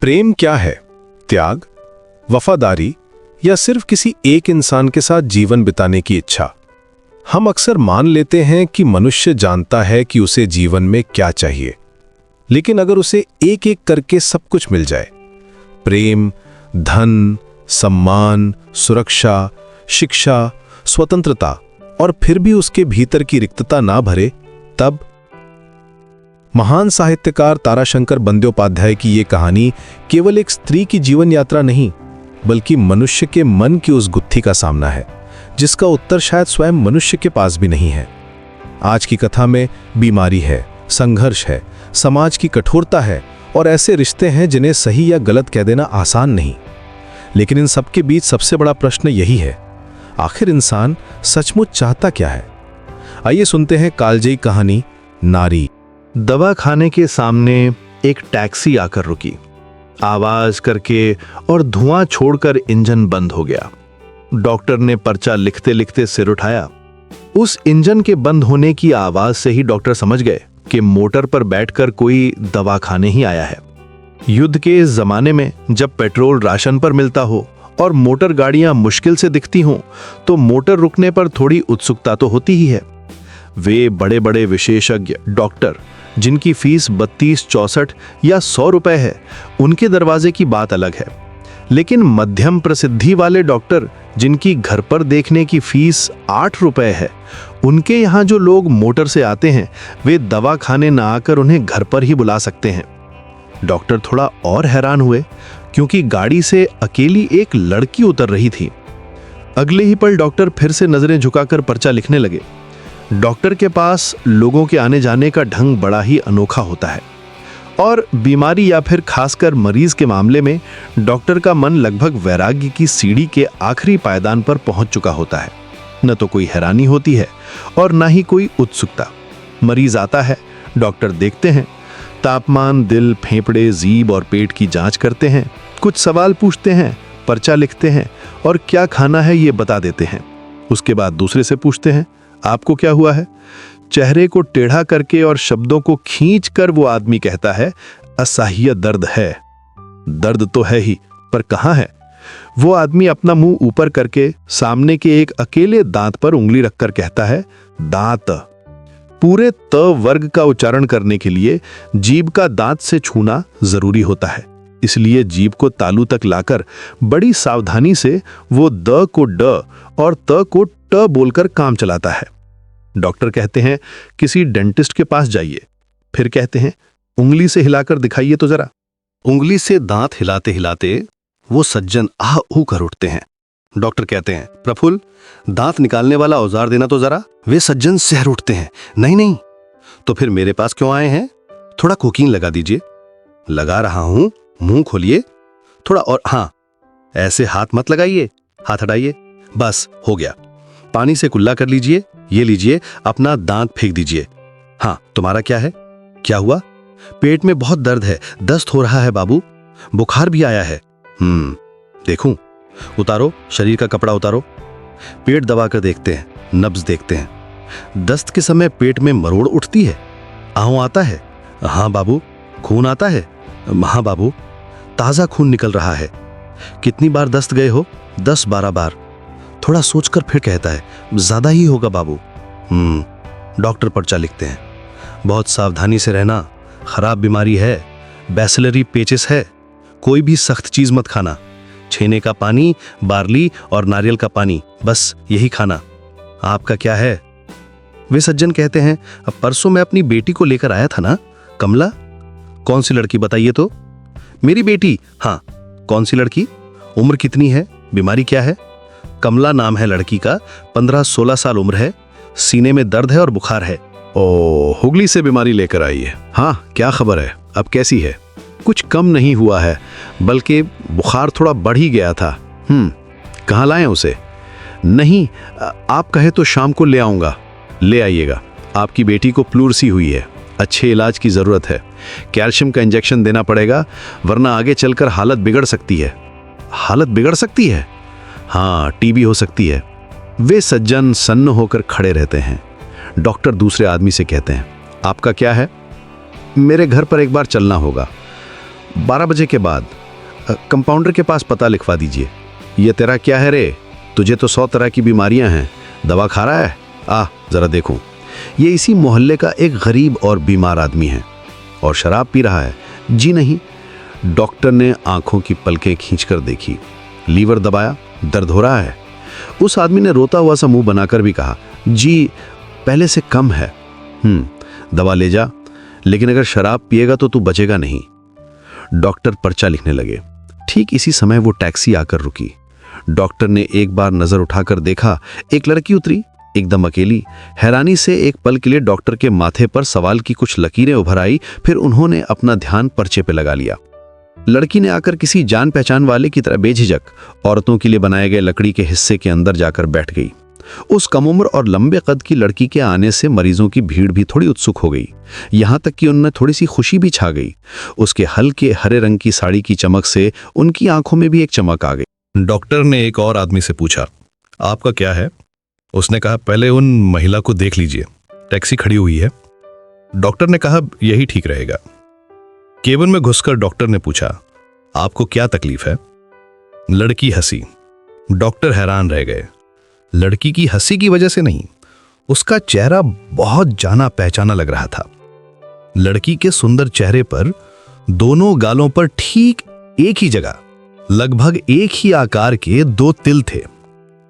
प्रेम क्या है? त्याग, वफादारी या सिर्फ किसी एक इंसान के साथ जीवन बिताने की इच्छा? हम अक्सर मान लेते हैं कि मनुष्य जानता है कि उसे जीवन में क्या चाहिए, लेकिन अगर उसे एक एक करके सब कुछ मिल जाए, प्रेम, धन, सम्मान, सुरक्षा, शिक्षा, स्वतंत्रता, और फिर भी उसके भीतर की रिक्तता ना भरे, तब? महान साहित्यकार ताराशंकर बंद्योपाध्याय की यह कहानी केवल एक स्त्री की जीवन यात्रा नहीं, बल्कि मनुष्य के मन की उस गुत्थी का सामना है जिसका उत्तर शायद स्वयं मनुष्य के पास भी नहीं है। आज की कथा में बीमारी है, संघर्ष है, समाज की कठोरता है और ऐसे रिश्ते हैं जिन्हें सही या गलत कह देना आसान नहीं। लेकिन इन सबके बीच सबसे बड़ा प्रश्न यही है, आखिर इंसान सचमुच चाहता क्या है? आइए सुनते हैं कालजयी कहानी नारी। दवा खाने के सामने एक टैक्सी आकर रुकी। आवाज करके और धुआं छोड़कर इंजन बंद हो गया। डॉक्टर ने पर्चा लिखते लिखते सिर उठाया। उस इंजन के बंद होने की आवाज से ही डॉक्टर समझ गए कि मोटर पर बैठकर कोई दवा खाने ही आया है। युद्ध के इस जमाने में जब पेट्रोल राशन पर मिलता हो और मोटर गाड़ियां मुश्किल से दिखती हों, तो मोटर रुकने पर थोड़ी उत्सुकता तो होती ही है। वे बड़े बड़े विशेषज्ञ डॉक्टर जिनकी फीस 32-64 या 100 रुपए है, उनके दरवाजे की बात अलग है। लेकिन मध्यम प्रसिद्धि वाले डॉक्टर जिनकी घर पर देखने की फीस 8 रुपए है, उनके यहाँ जो लोग मोटर से आते हैं, वे दवा खाने ना आकर उन्हें घर पर ही बुला सकते हैं। डॉक्टर थोड़ा और हैरान हुए क्योंकि गाड़ी से अकेली एक लड़की उतर रही थी। अगले ही पल डॉक्टर फिर से नजरें झुकाकर पर्चा लिखने लगे। डॉक्टर के पास लोगों के आने जाने का ढंग बड़ा ही अनोखा होता है और बीमारी या फिर खासकर मरीज के मामले में डॉक्टर का मन लगभग वैराग्य की सीढ़ी के आखिरी पायदान पर पहुंच चुका होता है। न तो कोई हैरानी होती है और न ही कोई उत्सुकता। मरीज आता है, डॉक्टर देखते हैं, तापमान, दिल, फेफड़े, जीभ और पेट की जांच करते हैं, कुछ सवाल पूछते हैं, पर्चा लिखते हैं और क्या खाना है ये बता देते हैं। उसके बाद दूसरे से पूछते हैं, आपको क्या हुआ है? चेहरे को टेढ़ा करके और शब्दों को खींचकर वो आदमी कहता है, असह्य दर्द है। दर्द तो है ही, पर कहां है? वो आदमी अपना मुंह ऊपर करके सामने के एक अकेले दांत पर उंगली रखकर कहता है, दांत। पूरे त वर्ग का उच्चारण करने के लिए जीभ का दांत से छूना जरूरी होता है। इसलिए जीभ को तालू तक लाकर बड़ी सावधानी से वो द को ड और त को ट बोलकर काम चलाता है। डॉक्टर कहते हैं, किसी डेंटिस्ट के पास जाइए। फिर कहते हैं, उंगली से हिलाकर दिखाइए तो जरा। उंगली से दांत हिलाते हिलाते वो सज्जन आह ऊ कर उठते हैं। डॉक्टर कहते हैं, प्रफुल्ल, दांत निकालने वाला औजार देना तो जरा। वे सज्जन सहर उठते हैं, नहीं नहीं। तो फिर मेरे पास क्यों आए हैं? थोड़ा कोकीन लगा दीजिए। लगा रहा हूं, मुंह खोलिए थोड़ा और। हाँ, ऐसे हाथ मत लगाइए, हाथ हटाइए। बस हो गया। पानी से कुल्ला कर लीजिए। ये लीजिए, अपना दांत फेंक दीजिए। हाँ, तुम्हारा क्या है? क्या हुआ? पेट में बहुत दर्द है, दस्त हो रहा है बाबू, बुखार भी आया है। देखूं? उतारो, शरीर का कपड़ा उतारो। पेट दबाकर देखते हैं, नब्ज देखते हैं। दस्त के समय पेट में मरोड़ उठती है, आहों आता है। हाँ बाबू। खून आता है? हाँ बाबू, ताजा खून निकल रहा है। कितनी बार दस्त गए हो? 10-12 बार। थोड़ा सोचकर फिर कहता है, ज्यादा ही होगा बाबू। डॉक्टर पर्चा लिखते हैं, बहुत सावधानी से रहना, खराब बीमारी है, बैसिलरी पेचिस है, कोई भी सख्त चीज मत खाना, छेने का पानी, बार्ली और नारियल का पानी, बस यही खाना। आपका क्या है? वे सज्जन कहते हैं, अब परसों मैं अपनी बेटी को लेकर आया था ना, कमला। कौन सी लड़की बताइए तो? मेरी बेटी। हाँ, कौन सी लड़की? उम्र कितनी है? बीमारी क्या है? कमला नाम है लड़की का, 15-16 साल उम्र है, सीने में दर्द है और बुखार है। ओ, हुगली से बीमारी लेकर आई है। हाँ, क्या खबर है? अब कैसी है? कुछ कम नहीं हुआ है, बल्कि बुखार थोड़ा बढ़ ही गया था। कहाँ लाएं उसे? नहीं, आप कहे तो शाम को ले आऊंगा। ले आइएगा। आपकी बेटी को प्लूरसी हुई है, अच्छे इलाज की जरूरत है। कैल्शियम का इंजेक्शन देना पड़ेगा, वरना आगे चलकर हालत बिगड़ सकती है। हालत बिगड़ सकती है? हाँ, टीबी हो सकती है। वे सज्जन सन्न होकर खड़े रहते हैं। डॉक्टर दूसरे आदमी से कहते हैं, आपका क्या है? मेरे घर पर एक बार चलना होगा। 12 बजे के बाद कंपाउंडर के पास पता लिखवा दीजिए। ये तेरा क्या है रे? तुझे तो 100 तरह की बीमारियां हैं, दवा खा रहा है? जरा देखूं। ये इसी मोहल्ले का एक गरीब और बीमार आदमी है और शराब पी रहा है। जी नहीं। डॉक्टर ने आंखों की पलकें खींचकर देखी, लीवर दबाया, दर्द हो रहा है। उस आदमी ने रोता हुआ सा मुंह बनाकर भी कहा, जी पहले से कम है। दवा ले जा, लेकिन अगर शराब पिएगा तो तू बचेगा नहीं। डॉक्टर पर्चा लिखने लगे। ठीक इसी समय वो टैक्सी आकर रुकी। डॉक्टर ने एक बार नजर उठाकर देखा, एक लड़की उतरी, एकदम अकेली। हैरानी से एक पल के लिए डॉक्टर के माथे पर सवाल की कुछ लकीरें उभर आई, फिर उन्होंने अपना ध्यान पर्चे पे लगा लिया। लड़की ने आकर किसी जान पहचान वाले की तरह बेझिझक औरतों के लिए बनाए गए लकड़ी के हिस्से के अंदर जाकर बैठ गई। उस कम उम्र और लंबे कद की लड़की के आने से मरीजों की भीड़ भी थोड़ी उत्सुक हो गई, यहां तक कि उनमें थोड़ी सी खुशी भी छा गई। उसके हल्के हरे रंग की साड़ी की चमक से उनकी आंखों में भी एक चमक आ गई। डॉक्टर ने एक और आदमी से पूछा, आपका क्या है? उसने कहा, पहले उन महिला को देख लीजिए, टैक्सी खड़ी हुई है। डॉक्टर ने कहा, यही ठीक रहेगा। केबिन में घुसकर डॉक्टर ने पूछा, आपको क्या तकलीफ है? लड़की हंसी। डॉक्टर हैरान रह गए। लड़की की हंसी की वजह से नहीं, उसका चेहरा बहुत जाना पहचाना लग रहा था। लड़की के सुंदर चेहरे पर दोनों गालों पर ठीक एक ही जगह लगभग एक ही आकार के 2 तिल थे।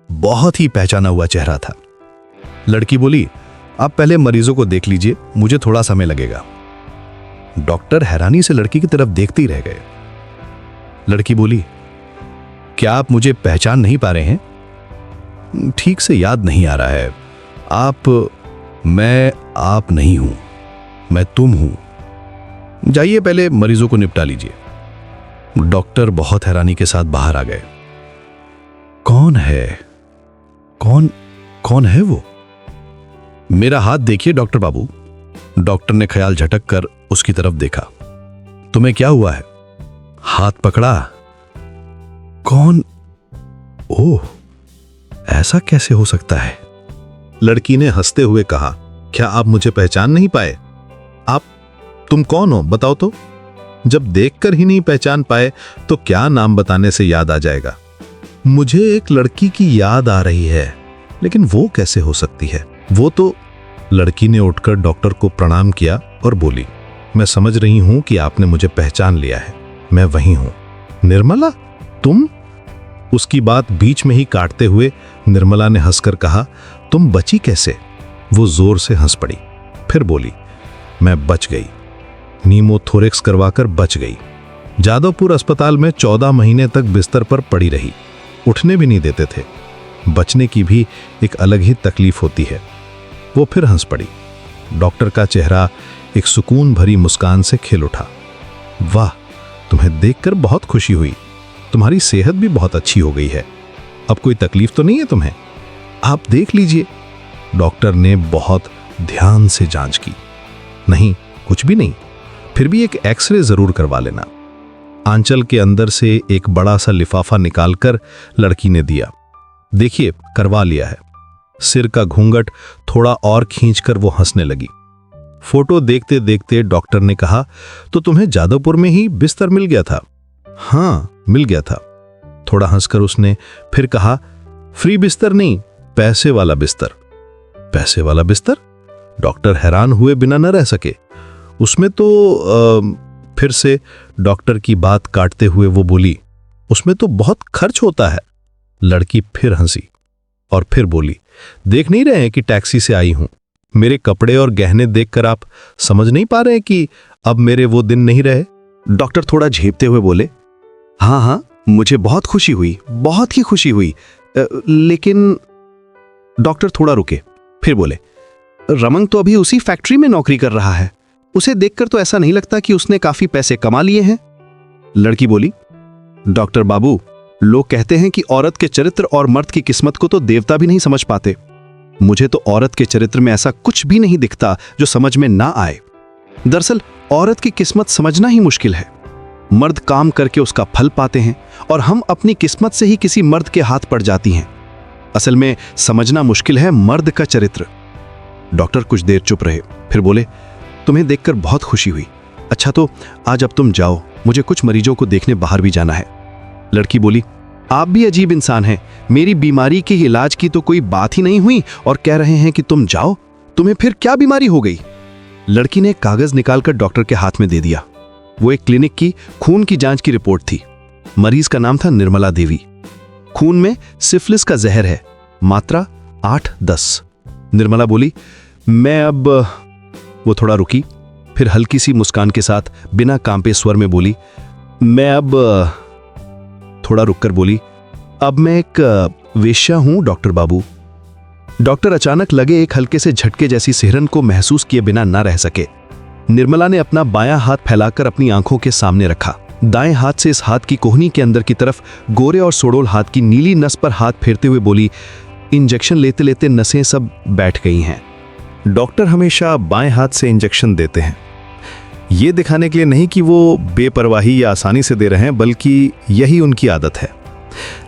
बहुत ही पहचाना हुआ चेहरा था। लड़की बोली, आप पहले मरीजों को देख लीजिए, मुझे थोड़ा समय लगेगा। डॉक्टर हैरानी से लड़की की तरफ देखते ही रह गए। लड़की बोली, क्या आप मुझे पहचान नहीं पा रहे हैं? ठीक से याद नहीं आ रहा है। मैं आप नहीं हूं, मैं तुम हूं। जाइए पहले मरीजों को निपटा लीजिए। डॉक्टर बहुत हैरानी के साथ बाहर आ गए। कौन है? कौन है वो? मेरा हाथ देखिए डॉक्टर बाबू। डॉक्टर ने ख्याल झटक कर उसकी तरफ देखा। तुम्हें क्या हुआ है? हाथ पकड़ा। कौन? ओह, ऐसा कैसे हो सकता है? लड़की ने हंसते हुए कहा, क्या आप मुझे पहचान नहीं पाए? तुम कौन हो बताओ तो? जब देखकर ही नहीं पहचान पाए तो क्या नाम बताने से याद आ जाएगा? मुझे एक लड़की की याद आ रही है, लेकिन वो कैसे हो सकती है? वो तो। लड़की ने उठकर डॉक्टर को प्रणाम किया और बोली, मैं समझ रही हूं कि आपने मुझे पहचान लिया है, मैं वही हूं। निर्मला, तुम? उसकी बात बीच में ही काटते हुए निर्मला ने हंसकर कहा, तुम बची कैसे? वो जोर से हंस पड़ी, फिर बोली, मैं बच गई, नीमोथोरेक्स करवाकर बच गई। जादवपुर अस्पताल में 14 महीने तक बिस्तर पर पड़ी रही, उठने भी नहीं देते थे। बचने की भी एक अलग ही तकलीफ होती है। वो फिर हंस पड़ी। डॉक्टर का चेहरा एक सुकून भरी मुस्कान से खिल उठा। वाह, तुम्हें देखकर बहुत खुशी हुई, तुम्हारी सेहत भी बहुत अच्छी हो गई है। अब कोई तकलीफ तो नहीं है तुम्हें? आप देख लीजिए। डॉक्टर ने बहुत ध्यान से जांच की। नहीं, कुछ भी नहीं। फिर भी एक एक्सरे जरूर करवा लेना। आंचल के अंदर से एक बड़ा सा लिफाफा निकालकर लड़की ने दिया। देखिए, करवा लिया है। सिर का घूंघट थोड़ा और खींचकर वो हंसने लगी। फोटो देखते देखते डॉक्टर ने कहा, तो तुम्हें जादवपुर में ही बिस्तर मिल गया था? हाँ, मिल गया था। थोड़ा हंसकर उसने फिर कहा, फ्री बिस्तर नहीं, पैसे वाला बिस्तर। पैसे वाला बिस्तर? डॉक्टर हैरान हुए बिना न रह सके। उसमें तो फिर से डॉक्टर की बात काटते हुए वो बोली, उसमें तो बहुत खर्च होता है। लड़की फिर हंसी और फिर बोली, देख नहीं रहे हैं कि टैक्सी से आई हूं? मेरे कपड़े और गहने देखकर आप समझ नहीं पा रहे हैं कि अब मेरे वो दिन नहीं रहे? डॉक्टर थोड़ा झेपते हुए बोले, हाँ, मुझे बहुत खुशी हुई, बहुत ही खुशी हुई, लेकिन। डॉक्टर थोड़ा रुके, फिर बोले, रमंग तो अभी उसी फैक्ट्री में नौकरी कर रहा है, उसे देखकर तो ऐसा नहीं लगता कि उसने काफी पैसे कमा लिए हैं। लड़की बोली, डॉक्टर बाबू, लोग कहते हैं कि औरत के चरित्र और मर्द की किस्मत को तो देवता भी नहीं समझ पाते। मुझे तो औरत के चरित्र में ऐसा कुछ भी नहीं दिखता जो समझ में ना आए। दरअसल औरत की किस्मत समझना ही मुश्किल है। मर्द काम करके उसका फल पाते हैं और हम अपनी किस्मत से ही किसी मर्द के हाथ पड़ जाती हैं। असल में समझना मुश्किल है मर्द का चरित्र। डॉक्टर कुछ देर चुप रहे, फिर बोले, तुम्हें देखकर बहुत खुशी हुई, अच्छा तो आज अब तुम जाओ, मुझे कुछ मरीजों को देखने बाहर भी जाना है। लड़की बोली, आप भी अजीब इंसान हैं, मेरी बीमारी के इलाज की तो कोई बात ही नहीं हुई और कह रहे हैं कि तुम जाओ, तुम्हें फिर क्या बीमारी हो गई? लड़की ने एक कागज निकालकर डॉक्टर के हाथ में दे दिया। वो एक क्लिनिक की खून की जांच की रिपोर्ट थी। मरीज का नाम था निर्मला देवी। खून में सिफिलिस का जहर है, मात्रा 8-10। निर्मला बोली, मैं अब। वो थोड़ा रुकी, फिर हल्की सी मुस्कान के साथ बिना कांपे स्वर में बोली, मैं अब। थोड़ा रुककर बोली, अब मैं एक वेश्या हूं डॉक्टर बाबू। डॉक्टर अचानक लगे एक हल्के से झटके जैसी सिहरन को महसूस किए बिना ना रह सके। निर्मला ने अपना बायां हाथ फैलाकर अपनी आंखों के सामने रखा। दाएं हाथ से इस हाथ की कोहनी के अंदर की तरफ गोरे और सोडोल हाथ की नीली नस पर हाथ फेरते हुए बोली, इंजेक्शन लेते लेते नसें सब बैठ गई हैं। डॉक्टर हमेशा बाएं हाथ से इंजेक्शन देते हैं, ये दिखाने के लिए नहीं कि वो बेपरवाही या आसानी से दे रहे हैं, बल्कि यही उनकी आदत है।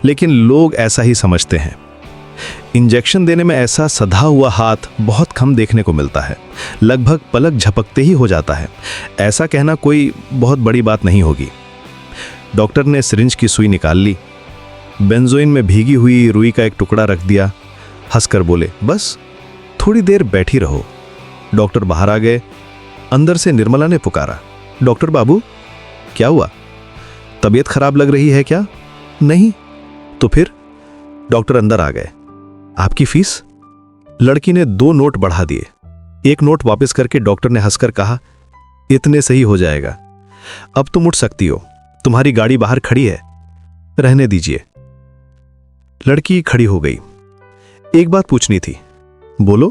लेकिन लोग ऐसा ही समझते हैं। इंजेक्शन देने में ऐसा सधा हुआ हाथ बहुत कम देखने को मिलता है, लगभग पलक झपकते ही हो जाता है। ऐसा कहना कोई बहुत बड़ी बात नहीं होगी। डॉक्टर ने सिरिंज की सुई निकाल ली, बेंजोइन में भीगी हुई रुई का एक टुकड़ा रख दिया, हंसकर बोले, बस थोड़ी देर बैठी रहो। डॉक्टर बाहर आ गए। अंदर से निर्मला ने पुकारा, डॉक्टर बाबू क्या हुआ? तबीयत खराब लग रही है क्या? नहीं। तो फिर? डॉक्टर अंदर आ गए। आपकी फीस? लड़की ने 2 नोट बढ़ा दिए। एक नोट वापस करके डॉक्टर ने हंसकर कहा, इतने सही हो जाएगा। अब तुम उठ सकती हो, तुम्हारी गाड़ी बाहर खड़ी है, रहने दीजिए। लड़की खड़ी हो गई। एक बात पूछनी थी। बोलो।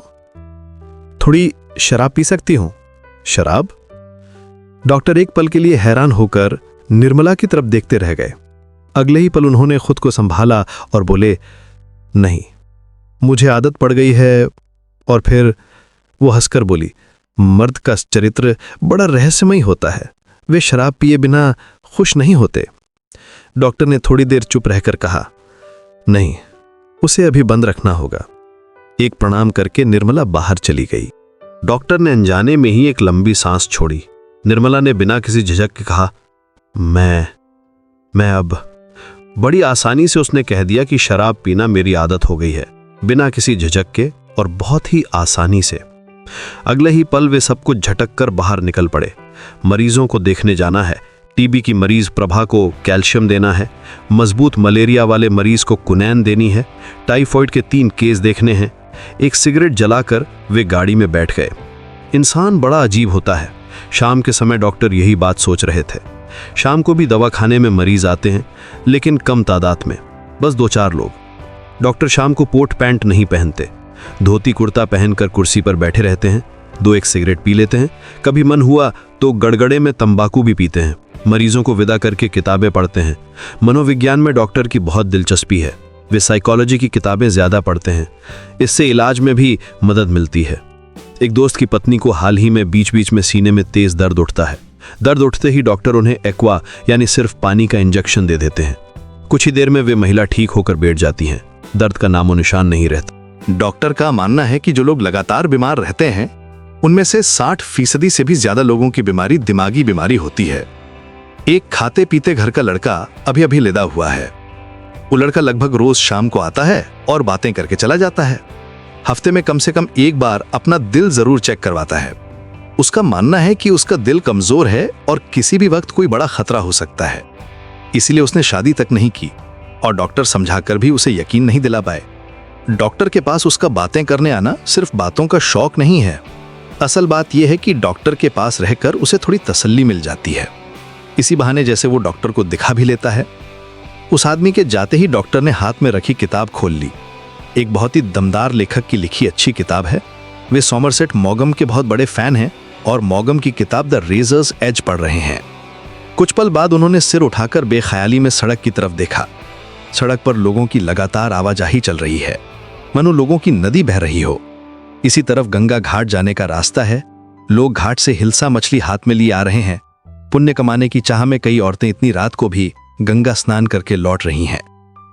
थोड़ी शराब पी सकती हूं? शराब? डॉक्टर एक पल के लिए हैरान होकर निर्मला की तरफ देखते रह गए। अगले ही पल उन्होंने खुद को संभाला और बोले, नहीं, मुझे आदत पड़ गई है। और फिर वो हंसकर बोली, मर्द का चरित्र बड़ा रहस्यमयी होता है, वे शराब पिए बिना खुश नहीं होते। डॉक्टर ने थोड़ी देर चुप रहकर कहा, नहीं, उसे अभी बंद रखना होगा। एक प्रणाम करके निर्मला बाहर चली गई। डॉक्टर ने अनजाने में ही एक लंबी सांस छोड़ी। निर्मला ने बिना किसी झिझक के कहा, मैं अब। बड़ी आसानी से उसने कह दिया कि शराब पीना मेरी आदत हो गई है, बिना किसी झिझक के और बहुत ही आसानी से। अगले ही पल वे सब कुछ झटक कर बाहर निकल पड़े। मरीजों को देखने जाना है, टीबी की मरीज प्रभा को कैल्शियम देना है, मजबूत मलेरिया वाले मरीज को कुनैन देनी है, टाइफॉइड के 3 केस देखने हैं। एक सिगरेट जलाकर वे गाड़ी में बैठ गए। इंसान बड़ा अजीब होता है। शाम के समय डॉक्टर यही बात सोच रहे थे। शाम को भी दवाखाने में मरीज आते हैं, लेकिन कम तादाद में, बस 2-4 लोग। डॉक्टर शाम को कोट पैंट नहीं पहनते, धोती कुर्ता पहनकर कुर्सी पर बैठे रहते हैं। 2-1 सिगरेट पी लेते हैं, कभी मन हुआ तो गड़गड़े में तंबाकू भी पीते हैं। मरीजों को विदा करके किताबें पढ़ते हैं। मनोविज्ञान में डॉक्टर की बहुत दिलचस्पी है, वे साइकोलॉजी की किताबें ज्यादा पढ़ते हैं। इससे इलाज में भी मदद मिलती है। एक दोस्त की पत्नी को हाल ही में बीच बीच में सीने में तेज दर्द उठता है। दर्द उठते ही डॉक्टर उन्हें एक्वा यानी सिर्फ पानी का इंजेक्शन दे देते हैं। कुछ ही देर में वे महिला ठीक होकर बैठ जाती हैं, दर्द का नामो निशान नहीं रहता। डॉक्टर का मानना है कि जो लोग लगातार बीमार रहते हैं, उनमें से 60% से भी ज्यादा लोगों की बीमारी दिमागी बीमारी होती है। एक खाते पीते घर का लड़का अभी अभी लिदा हुआ है। वो लड़का लगभग रोज शाम को आता है और बातें करके चला जाता है। हफ्ते में कम से कम एक बार अपना दिल जरूर चेक करवाता है। उसका मानना है कि उसका दिल कमजोर है और किसी भी वक्त कोई बड़ा खतरा हो सकता है। इसीलिए उसने शादी तक नहीं की और डॉक्टर समझाकर भी उसे यकीन नहीं दिला पाए। डॉक्टर के पास उसका बातें करने आना सिर्फ बातों का शौक नहीं है। असल बात यह है कि डॉक्टर के पास रहकर उसे थोड़ी तसल्ली मिल जाती है। इसी बहाने जैसे वो डॉक्टर को दिखा भी लेता है। उस आदमी के जाते ही डॉक्टर ने हाथ में रखी किताब खोल ली। एक बहुत ही दमदार लेखक की लिखी अच्छी किताब है। वे सॉमरसेट मॉगम के बहुत बड़े फैन हैं और मॉगम की किताब द रेजर्स एज पढ़ रहे हैं। कुछ पल बाद उन्होंने सिर उठाकर बेख्याली में सड़क की तरफ देखा। सड़क पर लोगों की लगातार आवाजाही चल रही है, मानो लोगों की नदी बह रही हो। इसी तरफ गंगा घाट जाने का रास्ता है। लोग घाट से हिलसा मछली हाथ में लिए आ रहे हैं। पुण्य कमाने की चाह में कई औरतें इतनी रात को भी गंगा स्नान करके लौट रही हैं।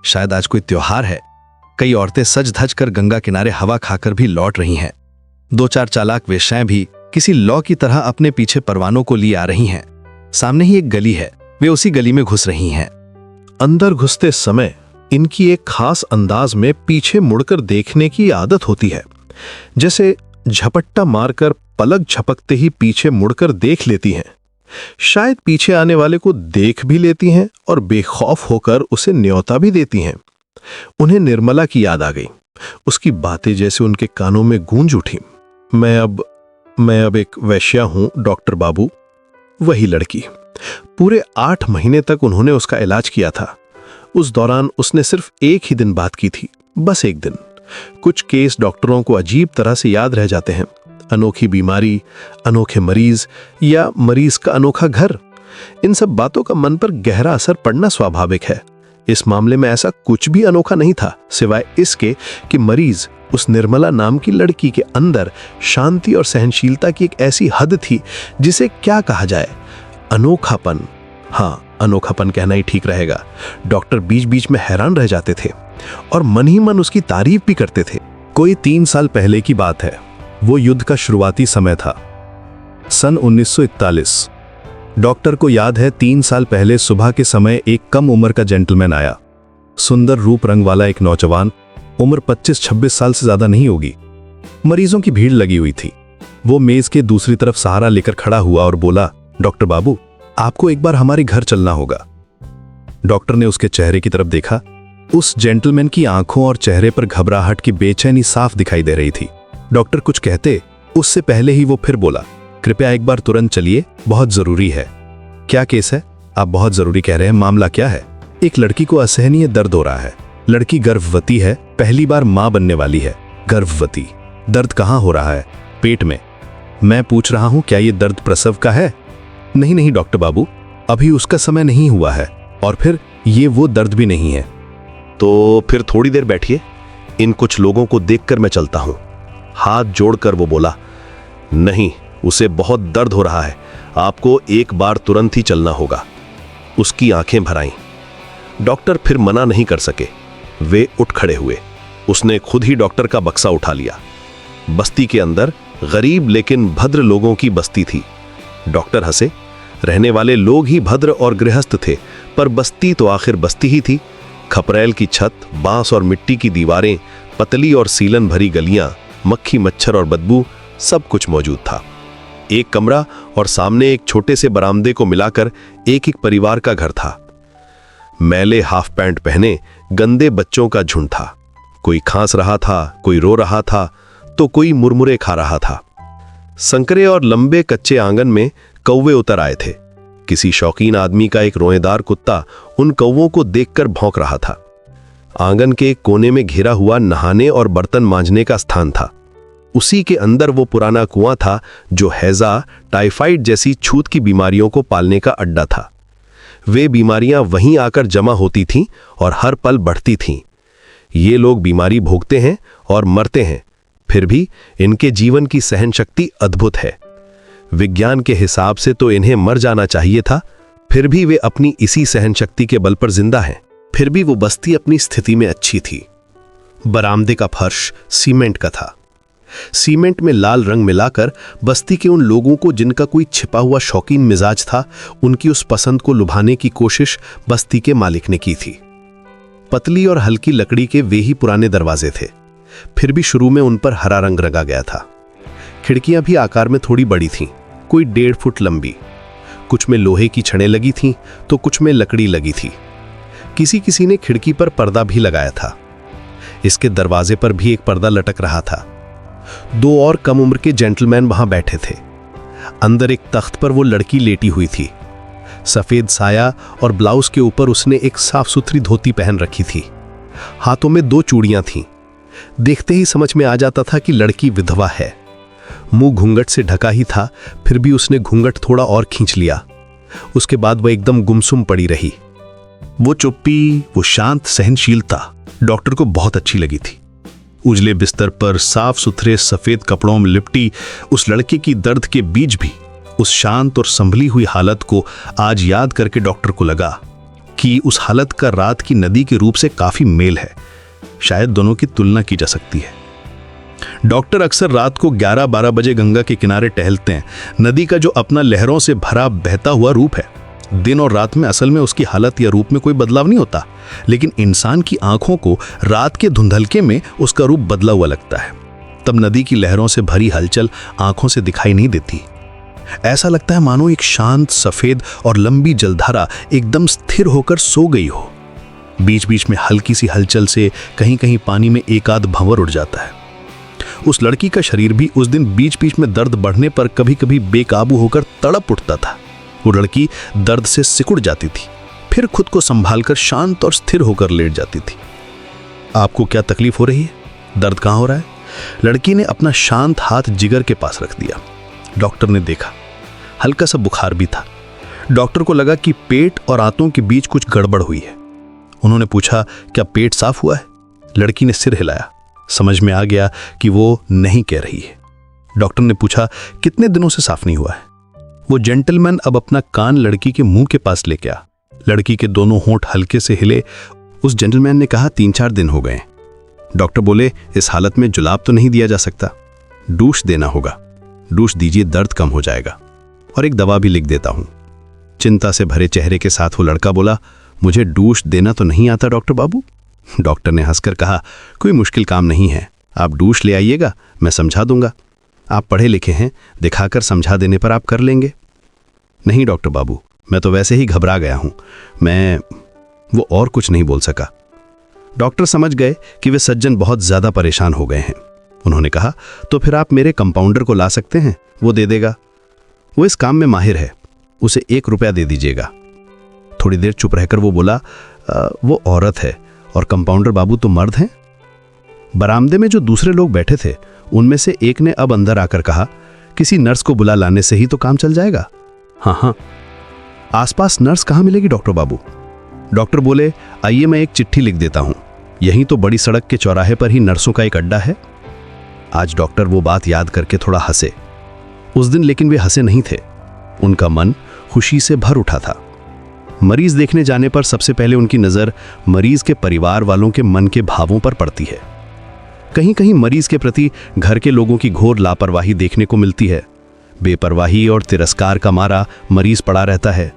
शायद आज कोई त्योहार है। कई औरतें सज धज कर गंगा किनारे हवा खाकर भी लौट रही हैं। 2-4 चालाक वेश्याएं भी किसी लौ की तरह अपने पीछे परवानों को लिए आ रही हैं। सामने ही एक गली है, वे उसी गली में घुस रही हैं। अंदर घुसते समय इनकी एक खास अंदाज में पीछे मुड़कर देखने की आदत होती है, जैसे झपट्टा मारकर पलक झपकते ही पीछे मुड़कर देख लेती हैं। शायद पीछे आने वाले को देख भी लेती हैं और बेखौफ होकर उसे न्योता भी देती हैं। उन्हें निर्मला की याद आ गई। उसकी बातें जैसे उनके कानों में गूंज उठी। मैं अब एक वैश्या हूं डॉक्टर बाबू। वही लड़की। पूरे 8 महीने तक उन्होंने उसका इलाज किया था। उस दौरान उसने सिर्फ एक ही दिन बात की थी, बस एक दिन। कुछ केस डॉक्टरों को अजीब तरह से याद रह जाते हैं। अनोखी बीमारी, अनोखे मरीज या मरीज का अनोखा घर, इन सब बातों का मन पर गहरा असर पड़ना स्वाभाविक है। इस मामले में ऐसा कुछ भी अनोखा नहीं था, सिवाय इसके कि मरीज उस निर्मला नाम की लड़की के अंदर शांति और सहनशीलता की एक ऐसी हद थी जिसे क्या कहा जाए, अनोखापन। हाँ, अनोखापन कहना ही ठीक रहेगा। डॉक्टर बीच बीच में हैरान रह जाते थे और मन ही मन उसकी तारीफ भी करते थे। कोई 3 साल पहले की बात है। वो युद्ध का शुरुआती समय था, सन 1941। डॉक्टर को याद है 3 साल पहले सुबह के समय एक कम उम्र का जेंटलमैन आया। सुंदर रूप रंग वाला एक नौजवान, उम्र 25-26 साल से ज्यादा नहीं होगी। मरीजों की भीड़ लगी हुई थी। वो मेज के दूसरी तरफ सहारा लेकर खड़ा हुआ और बोला, डॉक्टर बाबू, आपको एक बार हमारे घर चलना होगा। डॉक्टर ने उसके चेहरे की तरफ देखा। उस जेंटलमैन की आंखों और चेहरे पर घबराहट की बेचैनी साफ दिखाई दे रही थी। डॉक्टर कुछ कहते उससे पहले ही वो फिर बोला, कृपया एक बार तुरंत चलिए, बहुत जरूरी है। क्या केस है? आप बहुत जरूरी कह रहे हैं, मामला क्या है? एक लड़की को असहनीय दर्द हो रहा है। लड़की गर्भवती है, पहली बार मां बनने वाली है। गर्भवती। दर्द कहां हो रहा है? पेट में। मैं पूछ रहा हूं, क्या यह दर्द प्रसव का है? नहीं डॉक्टर बाबू, अभी उसका समय नहीं हुआ है, और फिर ये वो दर्द भी नहीं है। तो फिर थोड़ी देर बैठिए, इन कुछ लोगों को देखकर मैं चलता हूं। हाथ जोड़कर वो बोला, नहीं, उसे बहुत दर्द हो रहा है, आपको एक बार तुरंत ही चलना होगा। उसकी आंखें भर आईं। डॉक्टर फिर मना नहीं कर सके। वे उठ खड़े हुए। उसने खुद ही डॉक्टर का बक्सा उठा लिया। बस्ती के अंदर गरीब लेकिन भद्र लोगों की बस्ती थी। डॉक्टर हंसे। रहने वाले लोग ही भद्र और गृहस्थ थे, पर बस्ती तो आखिर बस्ती ही थी। खपरेल की छत, बांस और मिट्टी की दीवारें, पतली और सीलन भरी गलियां, मक्खी मच्छर और बदबू, सब कुछ मौजूद था। एक कमरा और सामने एक छोटे से बरामदे को मिलाकर एक परिवार का घर था। मैले हाफ पैंट पहने गंदे बच्चों का झुंड था। कोई खांस रहा था, कोई रो रहा था, तो कोई मुरमुरे खा रहा था। संकरे और लंबे कच्चे आंगन में कौवे उतर आए थे। किसी शौकीन आदमी का एक रोएदार कुत्ता उन कौवों को देखकर भौंक रहा था। आंगन के एक कोने में घिरा हुआ नहाने और बर्तन मांजने का स्थान था। उसी के अंदर वो पुराना कुआं था जो हैजा, टाइफाइड जैसी छूत की बीमारियों को पालने का अड्डा था। वे बीमारियां वहीं आकर जमा होती थीं और हर पल बढ़ती थीं। ये लोग बीमारी भोगते हैं और मरते हैं, फिर भी इनके जीवन की सहन शक्ति अद्भुत है। विज्ञान के हिसाब से तो इन्हें मर जाना चाहिए था, फिर भी वे अपनी इसी सहन शक्ति के बल पर जिंदा हैं। फिर भी वो बस्ती अपनी स्थिति में अच्छी थी। बरामदे का फर्श सीमेंट का था। सीमेंट में लाल रंग मिलाकर बस्ती के उन लोगों को जिनका कोई छिपा हुआ शौकीन मिजाज था, उनकी उस पसंद को लुभाने की कोशिश बस्ती के मालिक ने की थी। पतली और हल्की लकड़ी के वे ही पुराने दरवाजे थे, फिर भी शुरू में उन पर हरा रंग रंगा गया था। खिड़कियां भी आकार में थोड़ी बड़ी थीं, कोई 1.5 फुट लंबी। कुछ में लोहे की छड़ें लगी थीं तो कुछ में लकड़ी लगी थी। किसी ने खिड़की पर पर्दा भी लगाया था। इसके दरवाजे पर भी एक पर्दा लटक रहा था। 2 और कम उम्र के जेंटलमैन वहां बैठे थे। अंदर एक तख्त पर वो लड़की लेटी हुई थी। सफेद साया और ब्लाउज के ऊपर उसने एक साफ सुथरी धोती पहन रखी थी। हाथों में 2 चूड़ियां थीं। देखते ही समझ में आ जाता था कि लड़की विधवा है। मुंह घूंघट से ढका ही था, फिर भी उसने घूंघट थोड़ा और खींच लिया। उसके बाद वह एकदम गुमसुम पड़ी रही। वो चुप्पी, वो शांत सहनशीलता डॉक्टर को बहुत अच्छी लगी थी। उजले बिस्तर पर साफ सुथरे सफेद कपड़ों में लिपटी उस लड़के की दर्द के बीच भी उस शांत और संभली हुई हालत को आज याद करके डॉक्टर को लगा कि उस हालत का रात की नदी के रूप से काफी मेल है। शायद दोनों की तुलना की जा सकती है। डॉक्टर अक्सर रात को 11-12 बजे गंगा के किनारे टहलते हैं, नदी का जो अपना लहरों से भरा बहता हुआ रूप है। दिन और रात में असल में उसकी हालत या रूप में कोई बदलाव नहीं होता, लेकिन इंसान की आंखों को रात के धुंधलके में उसका रूप बदला हुआ लगता है। तब नदी की लहरों से भरी हलचल आंखों से दिखाई नहीं देती। ऐसा लगता है मानो एक शांत, सफेद और लंबी जलधारा एकदम स्थिर होकर सो गई हो। बीच बीच में हल्की सी हलचल से कहीं कहीं पानी में एक आध भंवर उड़ जाता है। उस लड़की का शरीर भी उस दिन बीच बीच में दर्द बढ़ने पर कभी कभी बेकाबू होकर तड़प उठता था। वो लड़की दर्द से सिकुड़ जाती थी, फिर खुद को संभालकर शांत और स्थिर होकर लेट जाती थी। आपको क्या तकलीफ हो रही है? दर्द कहाँ हो रहा है? लड़की ने अपना शांत हाथ जिगर के पास रख दिया। डॉक्टर ने देखा, हल्का सा बुखार भी था। डॉक्टर को लगा कि पेट और आंतों के बीच कुछ गड़बड़ हुई है। उन्होंने पूछा, क्या पेट साफ हुआ है? लड़की ने सिर हिलाया। समझ में आ गया कि वो नहीं कह रही है। डॉक्टर ने पूछा, कितने दिनों से साफ नहीं हुआ है? वो जेंटलमैन अब अपना कान लड़की के मुंह के पास लेके आ। लड़की के दोनों होंठ हल्के से हिले। उस जेंटलमैन ने कहा, 3-4 दिन हो गए। डॉक्टर बोले, इस हालत में जुलाब तो नहीं दिया जा सकता, डूश देना होगा। डूश दीजिए, दर्द कम हो जाएगा, और एक दवा भी लिख देता हूं। चिंता से भरे चेहरे के साथ वो लड़का बोला, मुझे डूश देना तो नहीं आता डॉक्टर बाबू। डॉक्टर ने हंसकर कहा, कोई मुश्किल काम नहीं है, आप डूश ले आइएगा, मैं समझा दूंगा। आप पढ़े लिखे हैं, दिखाकर समझा देने पर आप कर लेंगे। नहीं डॉक्टर बाबू, मैं तो वैसे ही घबरा गया हूं। वो और कुछ नहीं बोल सका। डॉक्टर समझ गए कि वे सज्जन बहुत ज्यादा परेशान हो गए हैं। उन्होंने कहा, तो फिर आप मेरे कंपाउंडर को ला सकते हैं, वो दे देगा। वो इस काम में माहिर है, उसे 1 रुपया दे दीजिएगा। थोड़ी देर चुप रहकर वो बोला, वो औरत है और कंपाउंडर बाबू तो मर्द हैं। बरामदे में जो दूसरे लोग बैठे थे उनमें से एक ने अब अंदर आकर कहा, किसी नर्स को बुला लाने से ही तो काम चल जाएगा। हाँ, आसपास नर्स कहाँ मिलेगी डॉक्टर बाबू? डॉक्टर बोले, आइए मैं एक चिट्ठी लिख देता हूं, यहीं तो बड़ी सड़क के चौराहे पर ही नर्सों का एक अड्डा है। आज डॉक्टर वो बात याद करके थोड़ा हंसे। उस दिन लेकिन वे हंसे नहीं थे, उनका मन खुशी से भर उठा था। मरीज देखने जाने पर सबसे पहले उनकी नजर मरीज के परिवार वालों के मन के भावों पर पड़ती है। कहीं कहीं मरीज के प्रति घर के लोगों की घोर लापरवाही देखने को मिलती है। बेपरवाही और तिरस्कार का मारा मरीज पड़ा रहता है।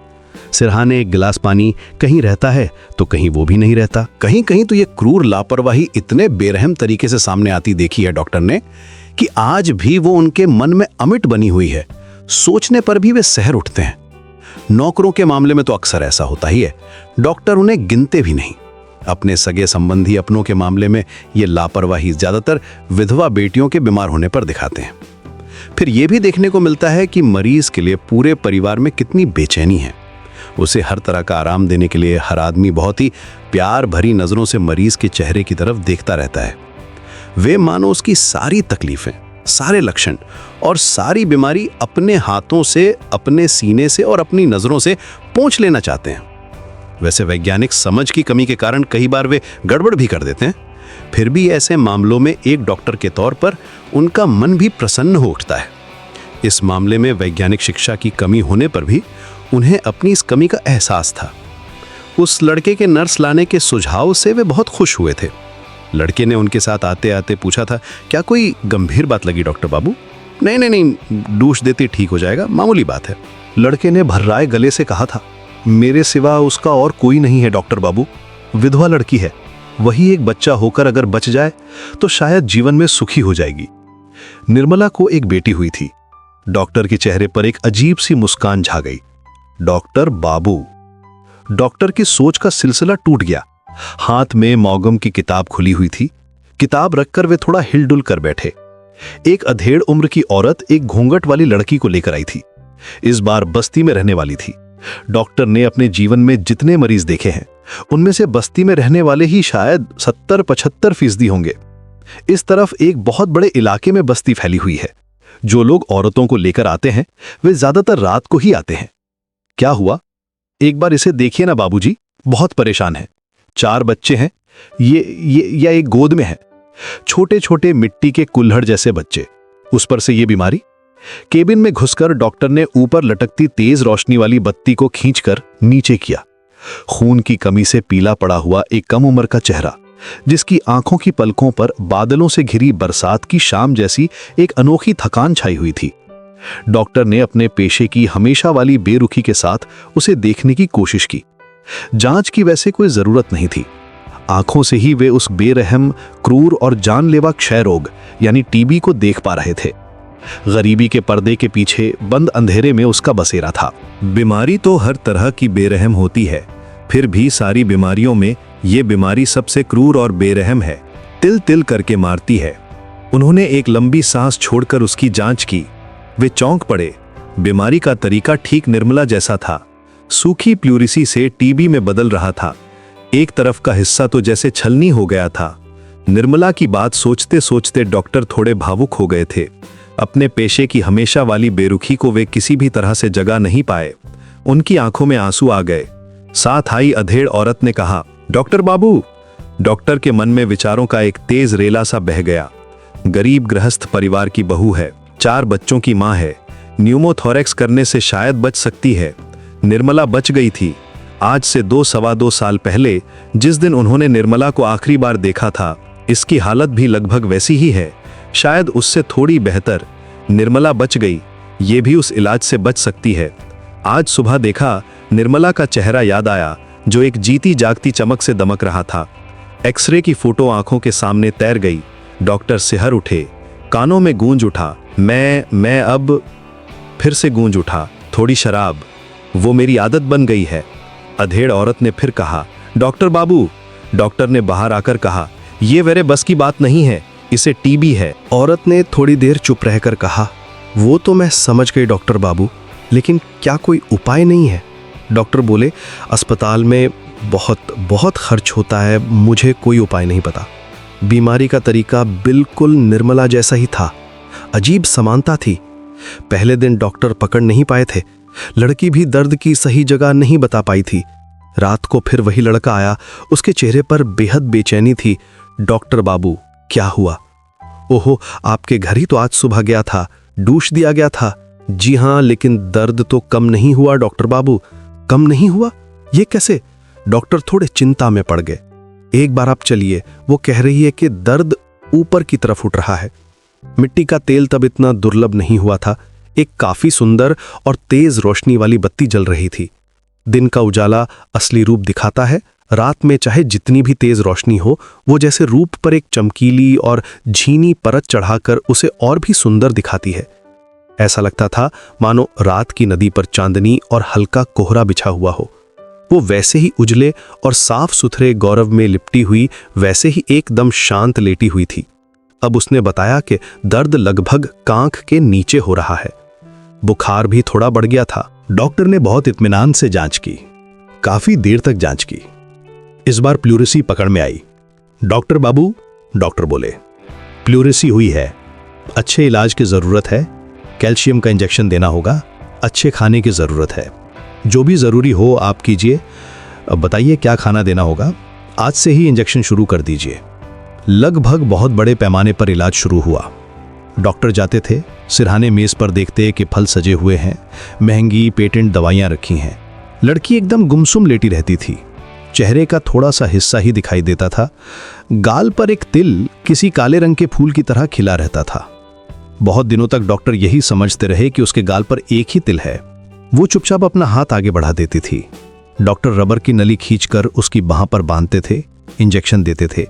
सिरहाने एक गिलास पानी कहीं रहता है तो कहीं वो भी नहीं रहता। कहीं कहीं तो ये क्रूर लापरवाही इतने बेरहम तरीके से सामने आती देखी है डॉक्टर ने कि आज भी वो उनके मन में अमिट बनी हुई है। सोचने पर भी वे सहर उठते हैं। नौकरों के मामले में तो अक्सर ऐसा होता ही है, डॉक्टर उन्हें गिनते भी नहीं। अपने सगे संबंधी अपनों के मामले में ये लापरवाही ज्यादातर विधवा बेटियों के बीमार होने पर दिखाते हैं। फिर यह भी देखने को मिलता है कि मरीज के लिए पूरे परिवार में कितनी बेचैनी है। उसे हर तरह का आराम देने के लिए हर आदमी बहुत ही प्यार भरी नजरों से मरीज के चेहरे की तरफ देखता रहता है। वे मानो उसकी सारी तकलीफें, सारे लक्षण और सारी बीमारी अपने हाथों से, अपने सीने से और अपनी नजरों से पोंछ लेना चाहते हैं। वैसे वैज्ञानिक समझ की कमी के कारण कई बार वे गड़बड़ भी कर देते हैं। फिर भी ऐसे मामलों में एक डॉक्टर के तौर पर उनका मन भी प्रसन्न हो उठता है। इस मामले में वैज्ञानिक शिक्षा की कमी होने पर भी उन्हें अपनी इस कमी का एहसास था। उस लड़के के नर्स लाने के सुझाव से वे बहुत खुश हुए थे। लड़के ने उनके साथ आते आते पूछा था, क्या कोई गंभीर बात लगी डॉक्टर बाबू? नहीं, डूश देती ठीक हो जाएगा, मामूली बात है। लड़के ने भर्राए गले से कहा था, मेरे सिवा उसका और कोई नहीं है डॉक्टर बाबू। विधवा लड़की है, वही एक बच्चा होकर अगर बच जाए तो शायद जीवन में सुखी हो जाएगी। निर्मला को एक बेटी हुई थी। डॉक्टर के चेहरे पर एक अजीब सी मुस्कान छा गई। डॉक्टर बाबू। डॉक्टर की सोच का सिलसिला टूट गया। हाथ में मौगम की किताब खुली हुई थी। किताब रखकर वे थोड़ा हिलडुल कर बैठे। एक अधेड़ उम्र की औरत एक घूंघट वाली लड़की को लेकर आई थी। इस बार बस्ती में रहने वाली थी। डॉक्टर ने अपने जीवन में जितने मरीज देखे हैं उनमें से बस्ती में रहने वाले ही शायद 70-75% होंगे। इस तरफ एक बहुत बड़े इलाके में बस्ती फैली हुई है। जो लोग औरतों को लेकर आते हैं वे ज्यादातर रात को ही आते हैं। क्या हुआ? एक बार इसे देखिए ना बाबूजी, बहुत परेशान है। 4 बच्चे हैं, ये एक गोद में है। छोटे छोटे मिट्टी के कुल्हड़ जैसे बच्चे, उस पर से ये बीमारी। केबिन में घुसकर डॉक्टर ने ऊपर लटकती तेज रोशनी वाली बत्ती को खींचकर नीचे किया। खून की कमी से पीला पड़ा हुआ एक कम उम्र का चेहरा जिसकी आंखों की पलकों पर बादलों से घिरी बरसात की शाम जैसी एक अनोखी थकान छाई हुई थी। डॉक्टर ने अपने पेशे की हमेशा वाली बेरुखी के साथ उसे देखने की कोशिश की। जांच की वैसे कोई जरूरत नहीं थी। आंखों से ही वे उस बेरहम, क्रूर और जानलेवा क्षय रोग यानी टीबी को देख पा रहे थे। गरीबी के पर्दे के पीछे बंद अंधेरे में उसका बसेरा था। बीमारी तो हर तरह की बेरहम होती है, फिर भी सारी बीमारियों में ये बीमारी सबसे क्रूर और बेरहम है, तिल तिल करके मारती है। उन्होंने एक लंबी सांस छोड़कर उसकी जांच की। वे चौंक पड़े। बीमारी का तरीका ठीक निर्मला जैसा था। सूखी प्लूरिसी से टीबी में बदल रहा था। एक तरफ का हिस्सा तो जैसे छलनी हो गया था। निर्मला की बात सोचते सोचते डॉक्टर थोड़े भावुक हो गए थे। अपने पेशे की हमेशा वाली बेरुखी को वे किसी भी तरह से जगा नहीं पाए। उनकी आंखों में आंसू आ गए। साथ आई अधेड़ औरत ने कहा, डॉक्टर बाबू। डॉक्टर के मन में विचारों का एक तेज रेला सा बह गया। गरीब गृहस्थ परिवार की बहू है, 4 बच्चों की मां है। न्यूमोथोरेक्स करने से शायद बच सकती है। निर्मला बच गई थी। आज से 2-2.25 साल पहले जिस दिन उन्होंने निर्मला को आखिरी बार देखा था, इसकी हालत भी लगभग वैसी ही है, शायद उससे थोड़ी बेहतर। निर्मला बच गई, ये भी उस इलाज से बच सकती है। आज सुबह देखा, निर्मला का चेहरा याद आया, जो एक जीती जागती चमक से दमक रहा था। एक्सरे की फोटो आंखों के सामने तैर गई। डॉक्टर सिहर उठे। कानों में गूंज उठा, मैं अब। फिर से गूंज उठा, थोड़ी शराब, वो मेरी आदत बन गई है। अधेड़ औरत ने फिर कहा, डॉक्टर बाबू। डॉक्टर ने बाहर आकर कहा, ये मेरे बस की बात नहीं है, इसे टीबी है। औरत ने थोड़ी देर चुप रहकर कहा, वो तो मैं समझ गई डॉक्टर बाबू, लेकिन क्या कोई उपाय नहीं है? डॉक्टर बोले, अस्पताल में बहुत बहुत खर्च होता है, मुझे कोई उपाय नहीं पता। बीमारी का तरीका बिल्कुल निर्मला जैसा ही था। अजीब समानता थी। पहले दिन डॉक्टर पकड़ नहीं पाए थे। लड़की भी दर्द की सही जगह नहीं बता पाई थी। रात को फिर वही लड़का आया। उसके चेहरे पर बेहद बेचैनी थी। डॉक्टर बाबू, क्या हुआ? ओहो, आपके घर ही तो आज सुबह गया था, डूश दिया गया था। जी हाँ, लेकिन दर्द तो कम नहीं हुआ डॉक्टर बाबू। कम नहीं हुआ? ये कैसे? डॉक्टर थोड़े चिंता में पड़ गए। एक बार आप चलिए, वो कह रही है कि दर्द ऊपर की तरफ उठ रहा है। मिट्टी का तेल तब इतना दुर्लभ नहीं हुआ था। एक काफी सुंदर और तेज रोशनी वाली बत्ती जल रही थी। दिन का उजाला असली रूप दिखाता है। रात में चाहे जितनी भी तेज रोशनी हो, वो जैसे रूप पर एक चमकीली और झीनी परत चढ़ाकर उसे और भी सुंदर दिखाती है। ऐसा लगता था मानो रात की नदी पर चांदनी और हल्का कोहरा बिछा हुआ हो। वो वैसे ही उजले और साफ सुथरे गौरव में लिपटी हुई, वैसे ही एकदम शांत लेटी हुई थी। अब उसने बताया कि दर्द लगभग कांख के नीचे हो रहा है। बुखार भी थोड़ा बढ़ गया था। डॉक्टर ने बहुत इत्मीनान से जांच की, काफी देर तक जांच की। इस बार प्लूरिसी पकड़ में आई। डॉक्टर बाबू, डॉक्टर बोले, प्लूरिसी हुई है, अच्छे इलाज की जरूरत है, कैल्शियम का इंजेक्शन देना होगा, अच्छे खाने की जरूरत है, जो भी जरूरी हो आप कीजिए। अब बताइए क्या खाना देना होगा, आज से ही इंजेक्शन शुरू कर दीजिए। लगभग बहुत बड़े पैमाने पर इलाज शुरू हुआ। डॉक्टर जाते थे, सिरहाने मेज पर देखते कि फल सजे हुए हैं, महंगी पेटेंट दवाइयां रखी हैं। लड़की एकदम गुमसुम लेटी रहती थी। चेहरे का थोड़ा सा हिस्सा ही दिखाई देता था। गाल पर एक तिल किसी काले रंग के फूल की तरह खिला रहता था। बहुत दिनों तक डॉक्टर यही समझते रहे कि उसके गाल पर एक ही तिल है। वो चुपचाप अपना हाथ आगे बढ़ा देती थी। डॉक्टर रबर की नली खींचकर उसकी बाह पर बांधते थे, इंजेक्शन देते थे।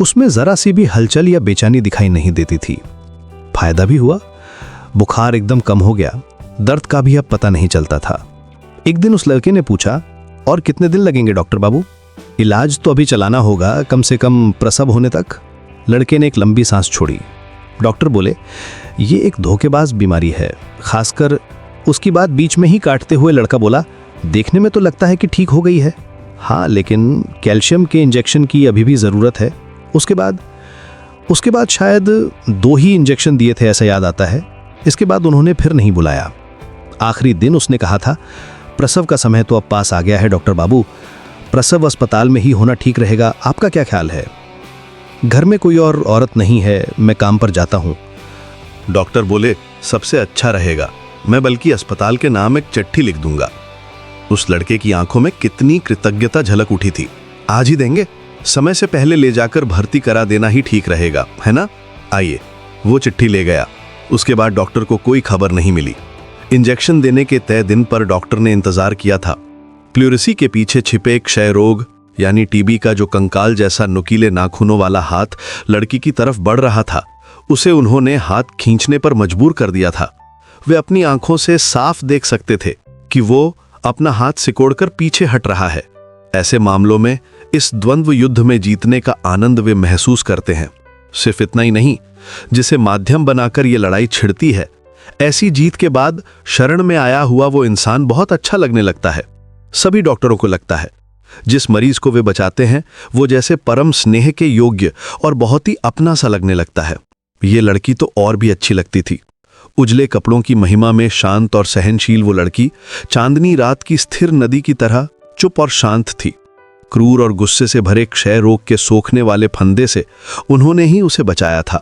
उसमें जरा सी भी हलचल या बेचैनी दिखाई नहीं देती थी। फायदा भी हुआ। बुखार एकदम कम हो गया। दर्द का भी अब पता नहीं चलता था। एक दिन उस लड़के ने पूछा, और कितने दिन लगेंगे डॉक्टर बाबू? इलाज तो अभी चलाना होगा, कम से कम प्रसव होने तक। लड़के ने एक लंबी सांस छोड़ी। डॉक्टर बोले, ये एक धोखेबाज बीमारी है, खासकर। उसकी बात बीच में ही काटते हुए लड़का बोला, देखने में तो लगता है कि ठीक हो गई है। हाँ, लेकिन कैल्शियम के इंजेक्शन की अभी भी जरूरत है। उसके बाद शायद 2 ही इंजेक्शन दिए थे, ऐसा याद आता है। इसके बाद उन्होंने फिर नहीं बुलाया। आखिरी दिन उसने कहा था, प्रसव का समय तो अब पास आ गया है डॉक्टर बाबू, प्रसव अस्पताल में ही होना ठीक रहेगा, आपका क्या ख्याल है? घर में कोई और औरत नहीं है, मैं काम पर जाता हूँ। डॉक्टर बोले, सबसे अच्छा रहेगा, मैं बल्कि अस्पताल के नाम एक चिट्ठी लिख दूंगा। उस लड़के की आंखों में कितनी कृतज्ञता झलक उठी थी। आज ही देंगे? समय से पहले ले जाकर भर्ती करा देना ही ठीक रहेगा, है ना? आइए। वो चिट्ठी ले गया। उसके बाद डॉक्टर को कोई खबर नहीं मिली। इंजेक्शन देने के तय दिन पर डॉक्टर ने इंतजार किया था। प्लूरेसी के पीछे छिपे क्षय रोग यानी टीबी का जो कंकाल जैसा नुकीले नाखूनों वाला हाथ लड़की की तरफ बढ़ रहा था, उसे उन्होंने हाथ खींचने पर मजबूर कर दिया था। वे अपनी आंखों से साफ देख सकते थे कि वो अपना हाथ सिकोड़कर पीछे हट रहा है। ऐसे मामलों में इस द्वंद्व युद्ध में जीतने का आनंद वे महसूस करते हैं। सिर्फ इतना ही नहीं, जिसे माध्यम बनाकर ये लड़ाई छिड़ती है, ऐसी जीत के बाद शरण में आया हुआ वो इंसान बहुत अच्छा लगने लगता है। सभी डॉक्टरों को लगता है जिस मरीज को वे बचाते हैं वो जैसे परम स्नेह के योग्य और बहुत ही अपना सा लगने लगता है। ये लड़की तो और भी अच्छी लगती थी। उजले कपड़ों की महिमा में शांत और सहनशील वो लड़की चांदनी रात की स्थिर नदी की तरह चुप और शांत थी। क्रूर और गुस्से से भरे क्षय रोग के सोखने वाले फंदे से उन्होंने ही उसे बचाया था।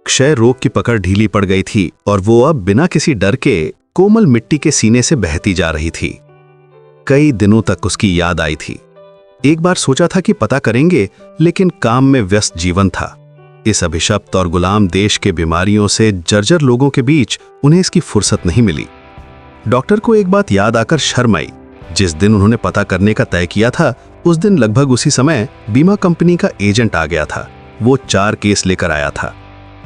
क्षय रोग की पकड़ ढीली पड़ गई थी और वो अब बिना किसी डर के कोमल मिट्टी के सीने से बहती जा रही थी। कई दिनों तक उसकी याद आई थी। एक बार सोचा था कि पता करेंगे, लेकिन काम में व्यस्त जीवन था। इस अभिशप्त और गुलाम देश के बीमारियों से जर्जर लोगों के बीच उन्हें इसकी फुर्सत नहीं मिली। डॉक्टर को एक बात याद आकर शर्म आई। जिस दिन उन्होंने पता करने का तय किया था, उस दिन लगभग उसी समय बीमा कंपनी का एजेंट आ गया था। वो 4 केस लेकर आया था।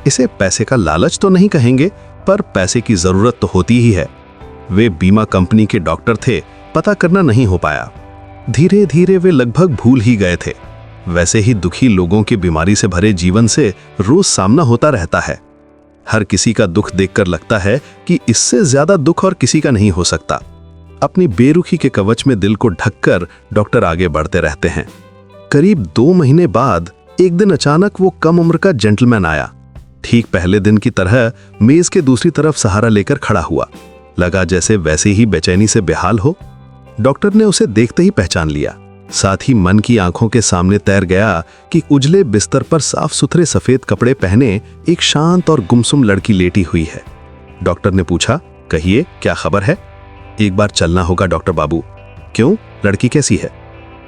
इसे पैसे का लालच तो नहीं कहेंगे, पर पैसे की जरूरत तो होती ही है। वे बीमा कंपनी के डॉक्टर थे, पता करना नहीं हो पाया। धीरे धीरे वे लगभग भूल ही गए थे। वैसे ही दुखी लोगों के बीमारी से भरे जीवन से रोज सामना होता रहता है। हर किसी का दुख देखकर लगता है कि इससे ज्यादा दुख और किसी का नहीं हो सकता। अपनी बेरुखी के कवच में दिल को ढककर डॉक्टर आगे बढ़ते रहते हैं। करीब 2 महीने बाद एक दिन अचानक वो कम उम्र का जेंटलमैन आया। ठीक पहले दिन की तरह मेज के दूसरी तरफ सहारा लेकर खड़ा हुआ। लगा जैसे वैसे ही बेचैनी से बेहाल हो। डॉक्टर ने उसे देखते ही पहचान लिया। साथ ही मन की आंखों के सामने तैर गया कि उजले बिस्तर पर साफ सुथरे सफेद कपड़े पहने एक शांत और गुमसुम लड़की लेटी हुई है। डॉक्टर ने पूछा, कहिए क्या खबर है? एक बार चलना होगा डॉक्टर बाबू। क्यों, लड़की कैसी है?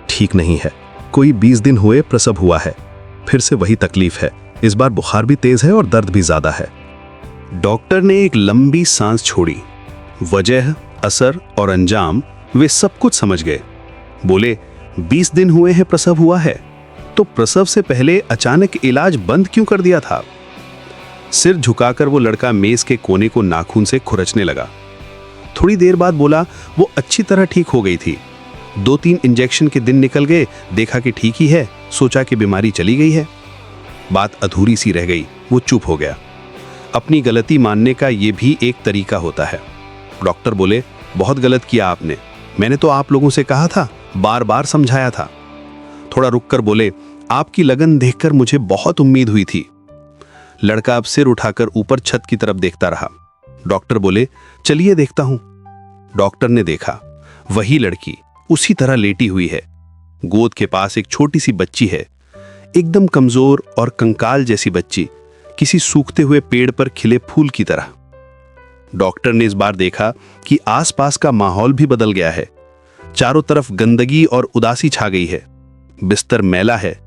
ठीक नहीं है, कोई 20 दिन हुए प्रसव हुआ है। फिर से वही तकलीफ है। इस बार बुखार भी तेज है और दर्द भी ज्यादा है। डॉक्टर ने एक लंबी सांस छोड़ी। वजह, असर और अंजाम वे सब कुछ समझ गए। बोले, 20 दिन हुए हैं प्रसव हुआ है, तो प्रसव से पहले अचानक इलाज बंद क्यों कर दिया था? सिर झुकाकर वो लड़का मेज के कोने को नाखून से खुरचने लगा। थोड़ी देर बाद बोला, वो अच्छी तरह ठीक हो गई थी। 2-3 इंजेक्शन के दिन निकल गए, देखा कि ठीक ही है, सोचा कि बीमारी चली गई है। बात अधूरी सी रह गई। वो चुप हो गया। अपनी गलती मानने का ये भी एक तरीका होता है। डॉक्टर बोले, बहुत गलत किया आपने। मैंने तो आप लोगों से कहा था, बार बार समझाया था। थोड़ा रुककर बोले, आपकी लगन देखकर मुझे बहुत उम्मीद हुई थी। लड़का अब सिर उठाकर ऊपर छत की तरफ देखता रहा। डॉक्टर बोले, चलिए देखता हूं। डॉक्टर ने देखा, वही लड़की उसी तरह लेटी हुई है। गोद के पास एक छोटी सी बच्ची है, एकदम कमजोर और कंकाल जैसी बच्ची, किसी सूखते हुए पेड़ पर खिले फूल की तरह। डॉक्टर ने इस बार देखा कि आसपास का माहौल भी बदल गया है। चारों तरफ गंदगी और उदासी छा गई है। बिस्तर मैला है,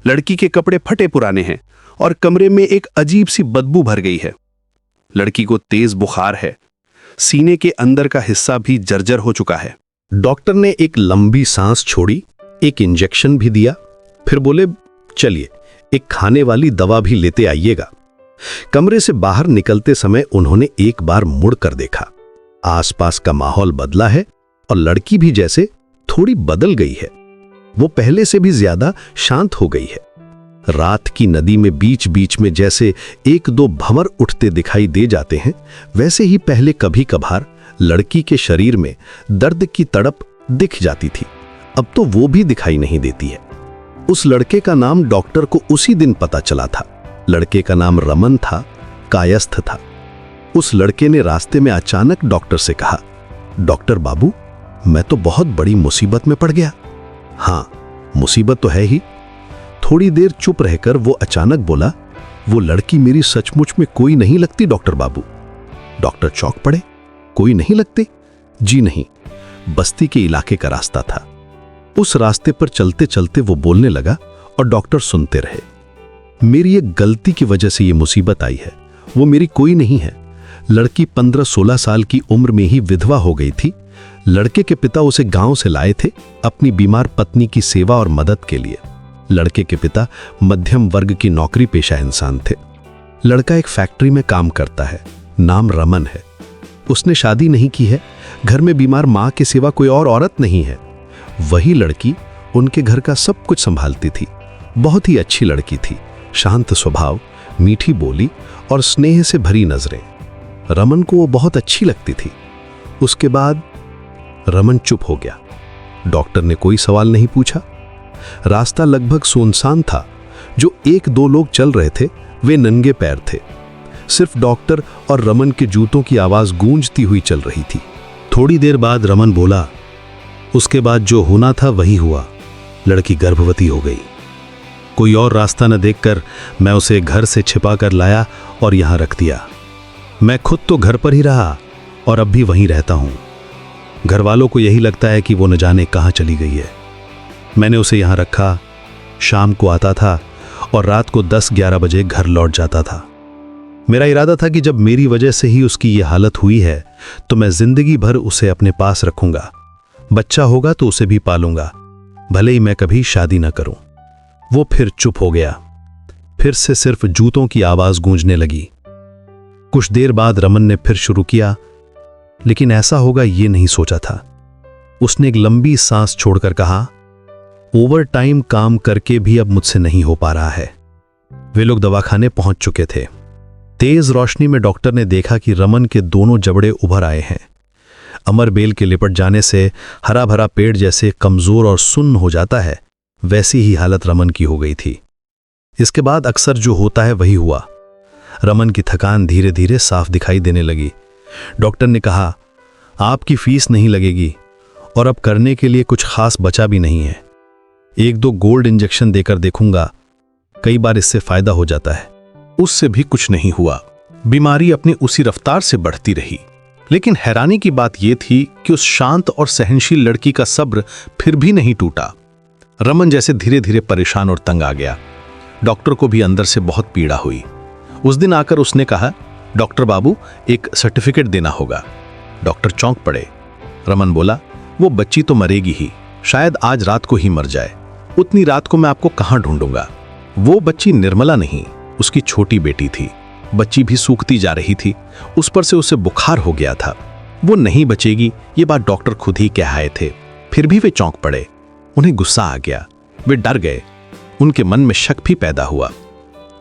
लड़की के कपड़े फटे पुराने हैं और कमरे में एक अजीब सी बदबू भर गई है। लड़की को तेज बुखार है, सीने के अंदर का हिस्सा भी जर्जर हो चुका है। डॉक्टर ने एक लंबी सांस छोड़ी, एक इंजेक्शन भी दिया, फिर बोले, चलिए एक खाने वाली दवा भी लेते आइएगा। कमरे से बाहर निकलते समय उन्होंने एक बार मुड़ कर देखा। आसपास का माहौल बदला है और लड़की भी जैसे थोड़ी बदल गई है। वो पहले से भी ज्यादा शांत हो गई है। रात की नदी में बीच बीच में जैसे 1-2 भंवर उठते दिखाई दे जाते हैं, वैसे ही पहले कभी कभार लड़की के शरीर में दर्द की तड़प दिख जाती थी। अब तो वो भी दिखाई नहीं देती है। उस लड़के का नाम डॉक्टर को उसी दिन पता चला था। लड़के का नाम रमन था, कायस्थ था। उस लड़के ने रास्ते में अचानक डॉक्टर से कहा, डॉक्टर बाबू, मैं तो बहुत बड़ी मुसीबत में पड़ गया। हाँ, मुसीबत तो है ही। थोड़ी देर चुप रहकर वो अचानक बोला, वो लड़की मेरी सचमुच में कोई नहीं लगती डॉक्टर बाबू। डॉक्टर चौंक पड़े, कोई नहीं लगती? जी नहीं, बस्ती के इलाके का रास्ता था। उस रास्ते पर चलते चलते वो बोलने लगा और डॉक्टर सुनते रहे। मेरी एक गलती की वजह से ये मुसीबत आई है, वो मेरी कोई नहीं है। लड़की 15-16 साल की उम्र में ही विधवा हो गई थी। लड़के के पिता उसे गांव से लाए थे अपनी बीमार पत्नी की सेवा और मदद के लिए। लड़के के पिता मध्यम वर्ग की नौकरी पेशा इंसान थे। लड़का एक फैक्ट्री में काम करता है, नाम रमन है। उसने शादी नहीं की है, घर में बीमार मां के सिवा कोई और औरत नहीं है। वही लड़की उनके घर का सब कुछ संभालती थी। बहुत ही अच्छी लड़की थी, शांत स्वभाव, मीठी बोली और स्नेह से भरी नजरें। रमन को वो बहुत अच्छी लगती थी। उसके बाद रमन चुप हो गया। डॉक्टर ने कोई सवाल नहीं पूछा। रास्ता लगभग सुनसान था। जो 1-2 लोग चल रहे थे वे नंगे पैर थे। सिर्फ डॉक्टर और रमन के जूतों की आवाज गूंजती हुई चल रही थी। थोड़ी देर बाद रमन बोला, उसके बाद जो होना था वही हुआ। लड़की गर्भवती हो गई। कोई और रास्ता न देखकर मैं उसे घर से छिपा कर लाया और यहां रख दिया। मैं खुद तो घर पर ही रहा और अब भी वहीं रहता हूं। घर वालों को यही लगता है कि वो न जाने कहां चली गई है। मैंने उसे यहां रखा, शाम को आता था और रात को 10-11 बजे घर लौट जाता था। मेरा इरादा था कि जब मेरी वजह से ही उसकी ये हालत हुई है तो मैं जिंदगी भर उसे अपने पास रखूंगा। बच्चा होगा तो उसे भी पालूंगा, भले ही मैं कभी शादी न करूं। वो फिर चुप हो गया। फिर से सिर्फ जूतों की आवाज गूंजने लगी। कुछ देर बाद रमन ने फिर शुरू किया, लेकिन ऐसा होगा ये नहीं सोचा था। उसने एक लंबी सांस छोड़कर कहा, ओवर टाइम काम करके भी अब मुझसे नहीं हो पा रहा है। वे लोग दवाखाने पहुंच चुके थे। तेज रोशनी में डॉक्टर ने देखा कि रमन के दोनों जबड़े उभर आए हैं। अमर बेल के लिपट जाने से हरा भरा पेड़ जैसे कमजोर और सुन्न हो जाता है, वैसी ही हालत रमन की हो गई थी। इसके बाद अक्सर जो होता है वही हुआ। रमन की थकान धीरे धीरे साफ दिखाई देने लगी। डॉक्टर ने कहा, आपकी फीस नहीं लगेगी और अब करने के लिए कुछ खास बचा भी नहीं है। 1-2 गोल्ड इंजेक्शन देकर देखूंगा, कई बार इससे फायदा हो जाता है। उससे भी कुछ नहीं हुआ। बीमारी अपनी उसी रफ्तार से बढ़ती रही। लेकिन हैरानी की बात यह थी कि उस शांत और सहनशील लड़की का सब्र फिर भी नहीं टूटा। रमन जैसे धीरे धीरे परेशान और तंग आ गया। डॉक्टर को भी अंदर से बहुत पीड़ा हुई। उस दिन आकर उसने कहा, डॉक्टर बाबू, एक सर्टिफिकेट देना होगा। डॉक्टर चौंक पड़े। रमन बोला, वो बच्ची तो मरेगी ही, शायद आज रात को ही मर जाए। उतनी रात को मैं आपको कहां ढूंढूंगा? वो बच्ची निर्मला नहीं, उसकी छोटी बेटी थी। बच्ची भी सूखती जा रही थी, उस पर से उसे बुखार हो गया था। वो नहीं बचेगी, ये बात डॉक्टर खुद ही कह आए थे। फिर भी वे चौंक पड़े। उन्हें गुस्सा आ गया, वे डर गए। उनके मन में शक भी पैदा हुआ।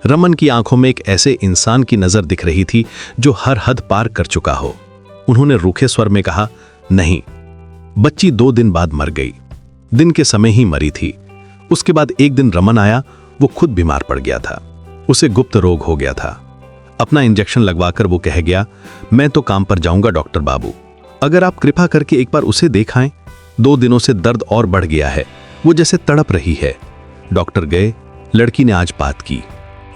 रमन की आंखों में एक ऐसे इंसान की नजर दिख रही थी जो हर हद पार कर चुका हो। उन्होंने रूखे स्वर में कहा, नहीं, बच्ची 2 दिन बाद मर गई। दिन के समय ही मरी थी। उसके बाद एक दिन रमन आया, वो खुद बीमार पड़ गया था। उसे गुप्त रोग हो गया था। अपना इंजेक्शन लगवाकर वो कह गया, मैं तो काम पर जाऊंगा डॉक्टर बाबू, अगर आप कृपा करके एक बार उसे देखाएं। 2 दिनों से दर्द और बढ़ गया है, वो जैसे तड़प रही है। डॉक्टर गए। लड़की ने आज बात की।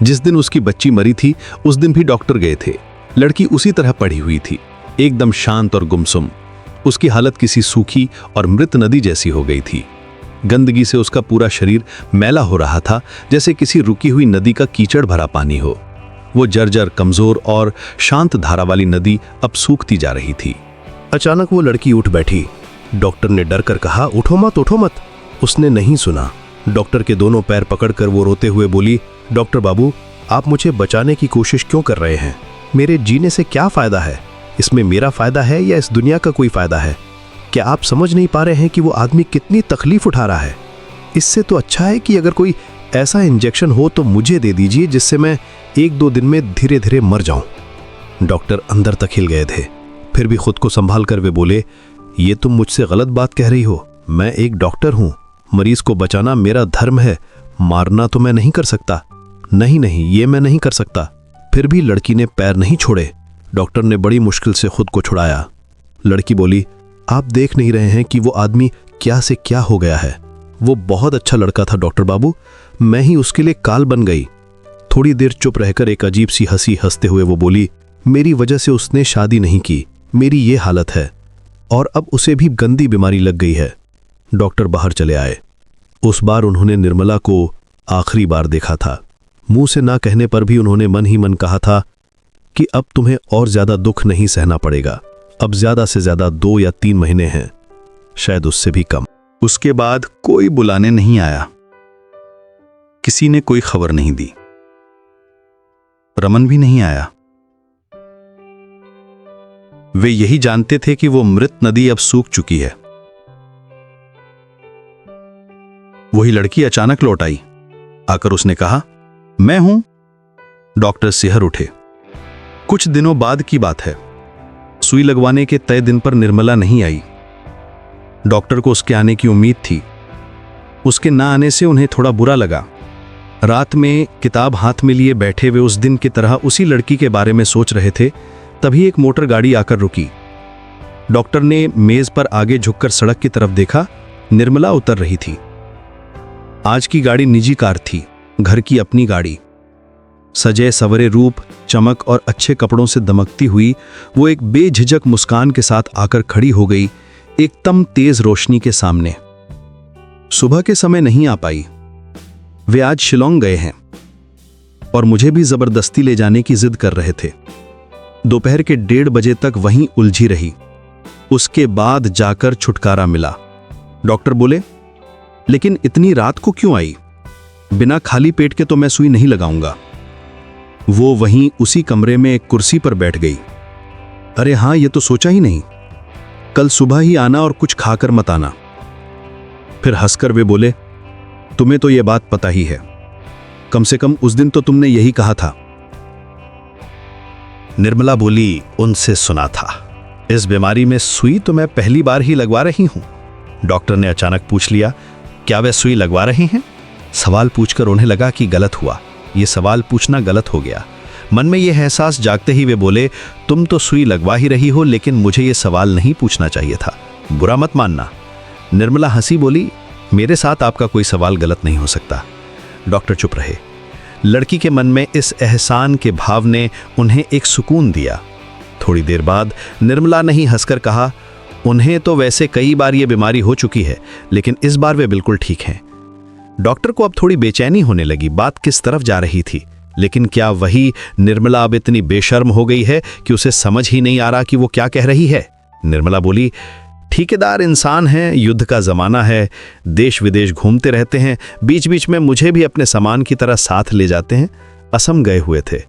जिस दिन उसकी बच्ची मरी थी उस दिन भी डॉक्टर गए थे। लड़की उसी तरह पड़ी हुई थी, एकदम शांत और गुमसुम। उसकी हालत किसी सूखी और मृत नदी जैसी हो गई थी। गंदगी से उसका पूरा शरीर मैला हो रहा था, जैसे किसी रुकी हुई नदी का कीचड़ भरा पानी हो। वो जर्जर, कमजोर और शांत धारा वाली नदी अब सूखती जा रही थी। अचानक वो लड़की उठ बैठी। डॉक्टर ने डर कर कहा, उठो मत, उठो मत। उसने नहीं सुना। डॉक्टर के दोनों पैर पकड़कर वो रोते हुए बोली, डॉक्टर बाबू, आप मुझे बचाने की कोशिश क्यों कर रहे हैं? मेरे जीने से क्या फायदा है? इसमें मेरा फायदा है या इस दुनिया का कोई फायदा है? क्या आप समझ नहीं पा रहे हैं कि वो आदमी कितनी तकलीफ उठा रहा है? इससे तो अच्छा है कि अगर कोई ऐसा इंजेक्शन हो तो मुझे दे दीजिए, जिससे मैं 1-2 दिन में धीरे धीरे मर जाऊं। डॉक्टर अंदर तक हिल गए थे। फिर भी खुद को संभाल कर वे बोले, ये तुम मुझसे गलत बात कह रही हो। मैं एक डॉक्टर हूं, मरीज को बचाना मेरा धर्म है, मारना तो मैं नहीं कर सकता। नहीं नहीं, ये मैं नहीं कर सकता। फिर भी लड़की ने पैर नहीं छोड़े। डॉक्टर ने बड़ी मुश्किल से खुद को छुड़ाया। लड़की बोली, आप देख नहीं रहे हैं कि वो आदमी क्या से क्या हो गया है? वो बहुत अच्छा लड़का था डॉक्टर बाबू, मैं ही उसके लिए काल बन गई। थोड़ी देर चुप रहकर एक अजीब सी हंसी हंसते हुए वो बोली, मेरी वजह से उसने शादी नहीं की, मेरी ये हालत है, और अब उसे भी गंदी बीमारी लग गई है। डॉक्टर बाहर चले आए। उस बार उन्होंने निर्मला को आखिरी बार देखा था। मुंह से ना कहने पर भी उन्होंने मन ही मन कहा था कि अब तुम्हें और ज्यादा दुख नहीं सहना पड़ेगा। अब ज्यादा से ज्यादा 2 या 3 महीने हैं, शायद उससे भी कम। उसके बाद कोई बुलाने नहीं आया, किसी ने कोई खबर नहीं दी, रमन भी नहीं आया। वे यही जानते थे कि वो मृत नदी अब सूख चुकी है। वही लड़की अचानक लौट आई। आकर उसने कहा, मैं हूं। डॉक्टर सिहर उठे। कुछ दिनों बाद की बात है। सुई लगवाने के तय दिन पर निर्मला नहीं आई। डॉक्टर को उसके आने की उम्मीद थी। उसके ना आने से उन्हें थोड़ा बुरा लगा। रात में किताब हाथ में लिए बैठे वे उस दिन की तरह उसी लड़की के बारे में सोच रहे थे, तभी एक मोटर गाड़ी आकर रुकी। डॉक्टर ने मेज पर आगे झुककर सड़क की तरफ देखा। निर्मला उतर रही थी। आज की गाड़ी निजी कार थी, घर की अपनी गाड़ी। सजे सवरे रूप, चमक और अच्छे कपड़ों से दमकती हुई वो एक बेझिझक मुस्कान के साथ आकर खड़ी हो गई एकदम तेज रोशनी के सामने। सुबह के समय नहीं आ पाई। वे आज शिलोंग गए हैं और मुझे भी जबरदस्ती ले जाने की जिद कर रहे थे। दोपहर के 1:30 बजे तक वहीं उलझी रही। उसके बाद जाकर छुटकारा मिला। डॉक्टर बोले, लेकिन इतनी रात को क्यों आई? बिना खाली पेट के तो मैं सुई नहीं लगाऊंगा। वो वहीं उसी कमरे में एक कुर्सी पर बैठ गई। अरे हां, ये तो सोचा ही नहीं। कल सुबह ही आना और कुछ खाकर मत आना। फिर हंसकर वे बोले, तुम्हें तो यह बात पता ही है। कम से कम उस दिन तो तुमने यही कहा था। निर्मला बोली, उनसे सुना था। इस बीमारी में सुई तो मैं पहली बार ही लगवा रही हूं। डॉक्टर ने अचानक पूछ लिया, क्या वे सुई लगवा रही हैं? सवाल पूछकर उन्हें लगा कि गलत हुआ। ये सवाल पूछना गलत हो गया। मन में यह एहसास जागते ही वे बोले, तुम तो सुई लगवा ही रही हो, लेकिन मुझे ये सवाल नहीं पूछना चाहिए था। बुरा मत मानना। निर्मला हंसी बोली, मेरे साथ आपका कोई सवाल गलत नहीं हो सकता। डॉक्टर चुप रहे। लड़की के मन में इस एहसान के भाव ने उन्हें एक सुकून दिया। थोड़ी देर बाद निर्मला ने ही हंसकर कहा, उन्हें तो वैसे कई बार ये बीमारी हो चुकी है, लेकिन इस बार वे बिल्कुल ठीक हैं। डॉक्टर को अब थोड़ी बेचैनी होने लगी। बात किस तरफ जा रही थी? लेकिन क्या वही निर्मला अब इतनी बेशर्म हो गई है कि उसे समझ ही नहीं आ रहा कि वो क्या कह रही है? निर्मला बोली, ठेकेदार इंसान हैं, युद्ध का जमाना है, देश विदेश घूमते रहते हैं, बीच बीच में मुझे भी अपने सामान की तरह साथ ले जाते हैं। असम गए हुए थे।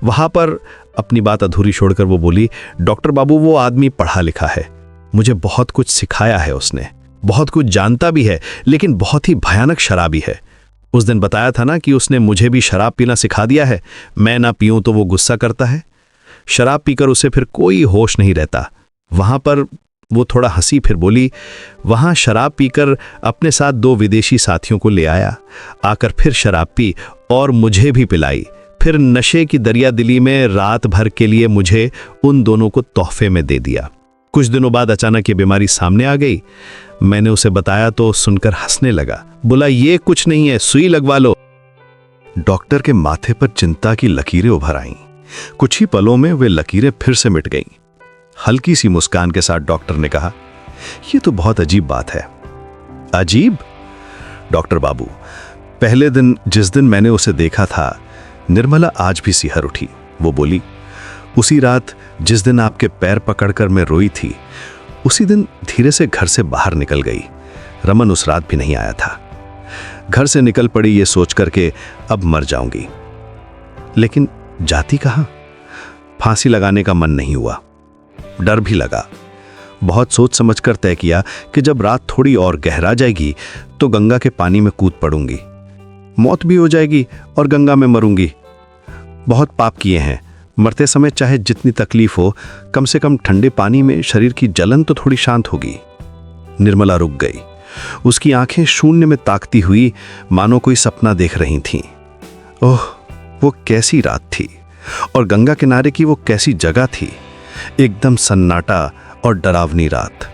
वहां पर अपनी बात अधूरी छोड़कर वो बोली, डॉक्टर बाबू, वो आदमी पढ़ा लिखा है, मुझे बहुत कुछ सिखाया है उसने, बहुत कुछ जानता भी है, लेकिन बहुत ही भयानक शराबी है। उस दिन बताया था ना कि उसने मुझे भी शराब पीना सिखा दिया है। मैं ना पीऊं तो वो गुस्सा करता है। शराब पीकर उसे फिर कोई होश नहीं रहता। वहां पर वो थोड़ा हंसी, फिर बोली, वहां शराब पीकर अपने साथ 2 विदेशी साथियों को ले आया। आकर फिर शराब पी और मुझे भी पिलाई। फिर नशे की दरिया दिली में रात भर के लिए मुझे उन दोनों को तोहफे में दे दिया। कुछ दिनों बाद अचानक ये बीमारी सामने आ गई। मैंने उसे बताया तो सुनकर हंसने लगा। बोला, ये कुछ नहीं है, सुई लगवा लो। डॉक्टर के माथे पर चिंता की लकीरें उभर आईं। कुछ ही पलों में वे लकीरें फिर से मिट गईं। हल्की सी मुस्कान के साथ डॉक्टर ने कहा, यह तो बहुत अजीब बात है। अजीब? डॉक्टर बाबू, पहले दिन जिस दिन मैंने उसे देखा था, निर्मला आज भी सिहर उठी। वो बोली, उसी रात जिस दिन आपके पैर पकड़कर मैं रोई थी, उसी दिन धीरे से घर से बाहर निकल गई। रमन उस रात भी नहीं आया था। घर से निकल पड़ी ये सोच करके अब मर जाऊंगी। लेकिन जाती कहां? फांसी लगाने का मन नहीं हुआ, डर भी लगा। बहुत सोच समझकर तय किया कि जब रात थोड़ी और गहरा जाएगी तो गंगा के पानी में कूद पड़ूंगी। मौत भी हो जाएगी और गंगा में मरूंगी। बहुत पाप किए हैं, मरते समय चाहे जितनी तकलीफ हो, कम से कम ठंडे पानी में शरीर की जलन तो थोड़ी शांत होगी। निर्मला रुक गई। उसकी आंखें शून्य में ताकती हुई मानो कोई सपना देख रही थीं। ओह, वो कैसी रात थी और गंगा किनारे की वो कैसी जगह थी। एकदम सन्नाटा और डरावनी रात।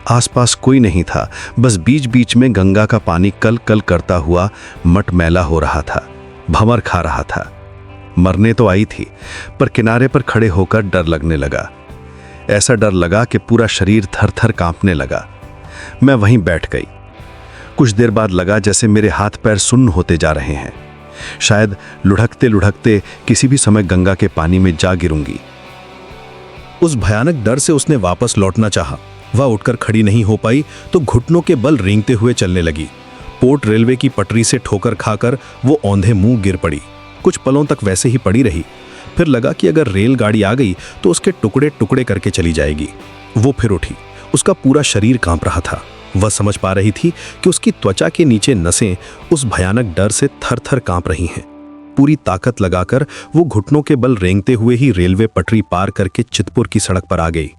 आसपास कोई नहीं था, बस बीच बीच में गंगा का पानी कल कल करता हुआ मटमैला हो रहा था, भंवर खा रहा था। मरने तो आई थी, पर किनारे पर खड़े होकर डर लगने लगा। ऐसा डर लगा कि पूरा शरीर थर थर कांपने लगा। मैं वहीं बैठ गई। कुछ देर बाद लगा जैसे मेरे हाथ पैर सुन्न होते जा रहे हैं। शायद लुढ़कते लुढ़कते किसी भी समय गंगा के पानी में जा गिरूंगी। उस भयानक डर से उसने वापस लौटना चाहा। वह उठकर खड़ी नहीं हो पाई तो घुटनों के बल रेंगते हुए चलने लगी। पोर्ट रेलवे की पटरी से ठोकर खाकर वो औंधे मुंह गिर पड़ी। कुछ पलों तक वैसे ही पड़ी रही। फिर लगा कि अगर रेलगाड़ी आ गई तो उसके टुकड़े टुकड़े करके चली जाएगी। वो फिर उठी। उसका पूरा शरीर कांप रहा था। वह समझ पा रही थी कि उसकी त्वचा के नीचे नसें उस भयानक डर से थर-थर कांप रही हैं। पूरी ताकत लगाकर वो घुटनों के बल रेंगते हुए ही रेलवे पटरी पार करके चितपुर की सड़क पर आ गई।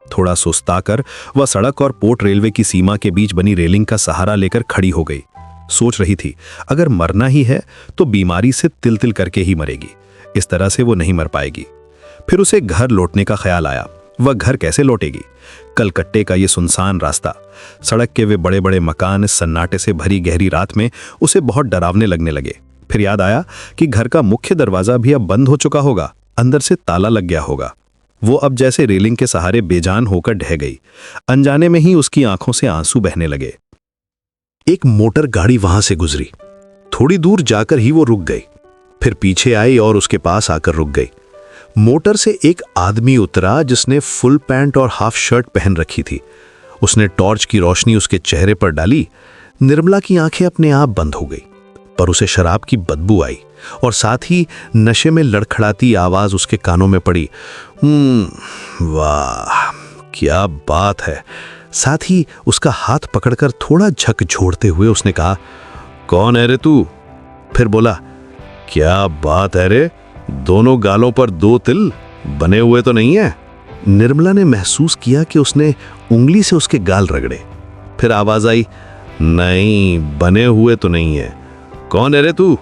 थोड़ा सुस्ताकर वह सड़क और पोर्ट रेलवे की सीमा के बीच बनी रेलिंग का सहारा लेकर खड़ी हो गई। सोच रही थी अगर मरना ही है तो बीमारी से तिल-तिल करके ही मरेगी। इस तरह से वो नहीं मर पाएगी। फिर उसे घर लौटने का ख्याल आया। वह घर कैसे लौटेगी? कलकत्ते का ये सुनसान रास्ता, सड़क के वे बड़े बड़े मकान इस सन्नाटे से भरी गहरी रात में उसे बहुत डरावने लगने लगे। फिर याद आया कि घर का मुख्य दरवाजा भी अब बंद हो चुका होगा, अंदर से ताला लग गया होगा। वो अब जैसे रेलिंग के सहारे बेजान होकर ढह गई। अनजाने में ही उसकी आंखों से आंसू बहने लगे। एक मोटर गाड़ी वहां से गुजरी। थोड़ी दूर जाकर ही वो रुक गई। फिर पीछे आई और उसके पास आकर रुक गई। मोटर से एक आदमी उतरा जिसने फुल पैंट और हाफ शर्ट पहन रखी थी। उसने टॉर्च की रोशनी उसके चेहरे पर डाली। निर्मला की आंखें अपने आप बंद हो गई, पर उसे शराब की बदबू आई और साथ ही नशे में लड़खड़ाती आवाज उसके कानों में पड़ी। वाह क्या बात है। साथ ही उसका हाथ पकड़कर थोड़ा झकझोरते हुए उसने कहा, कौन है रे तू? फिर बोला, क्या बात है रे, दोनों गालों पर 2 तिल बने हुए तो नहीं है? निर्मला ने महसूस किया कि उसने उंगली से उसके गाल रगड़े। फिर आवाज आई, नहीं बने हुए तो नहीं है। कौन है रे तू?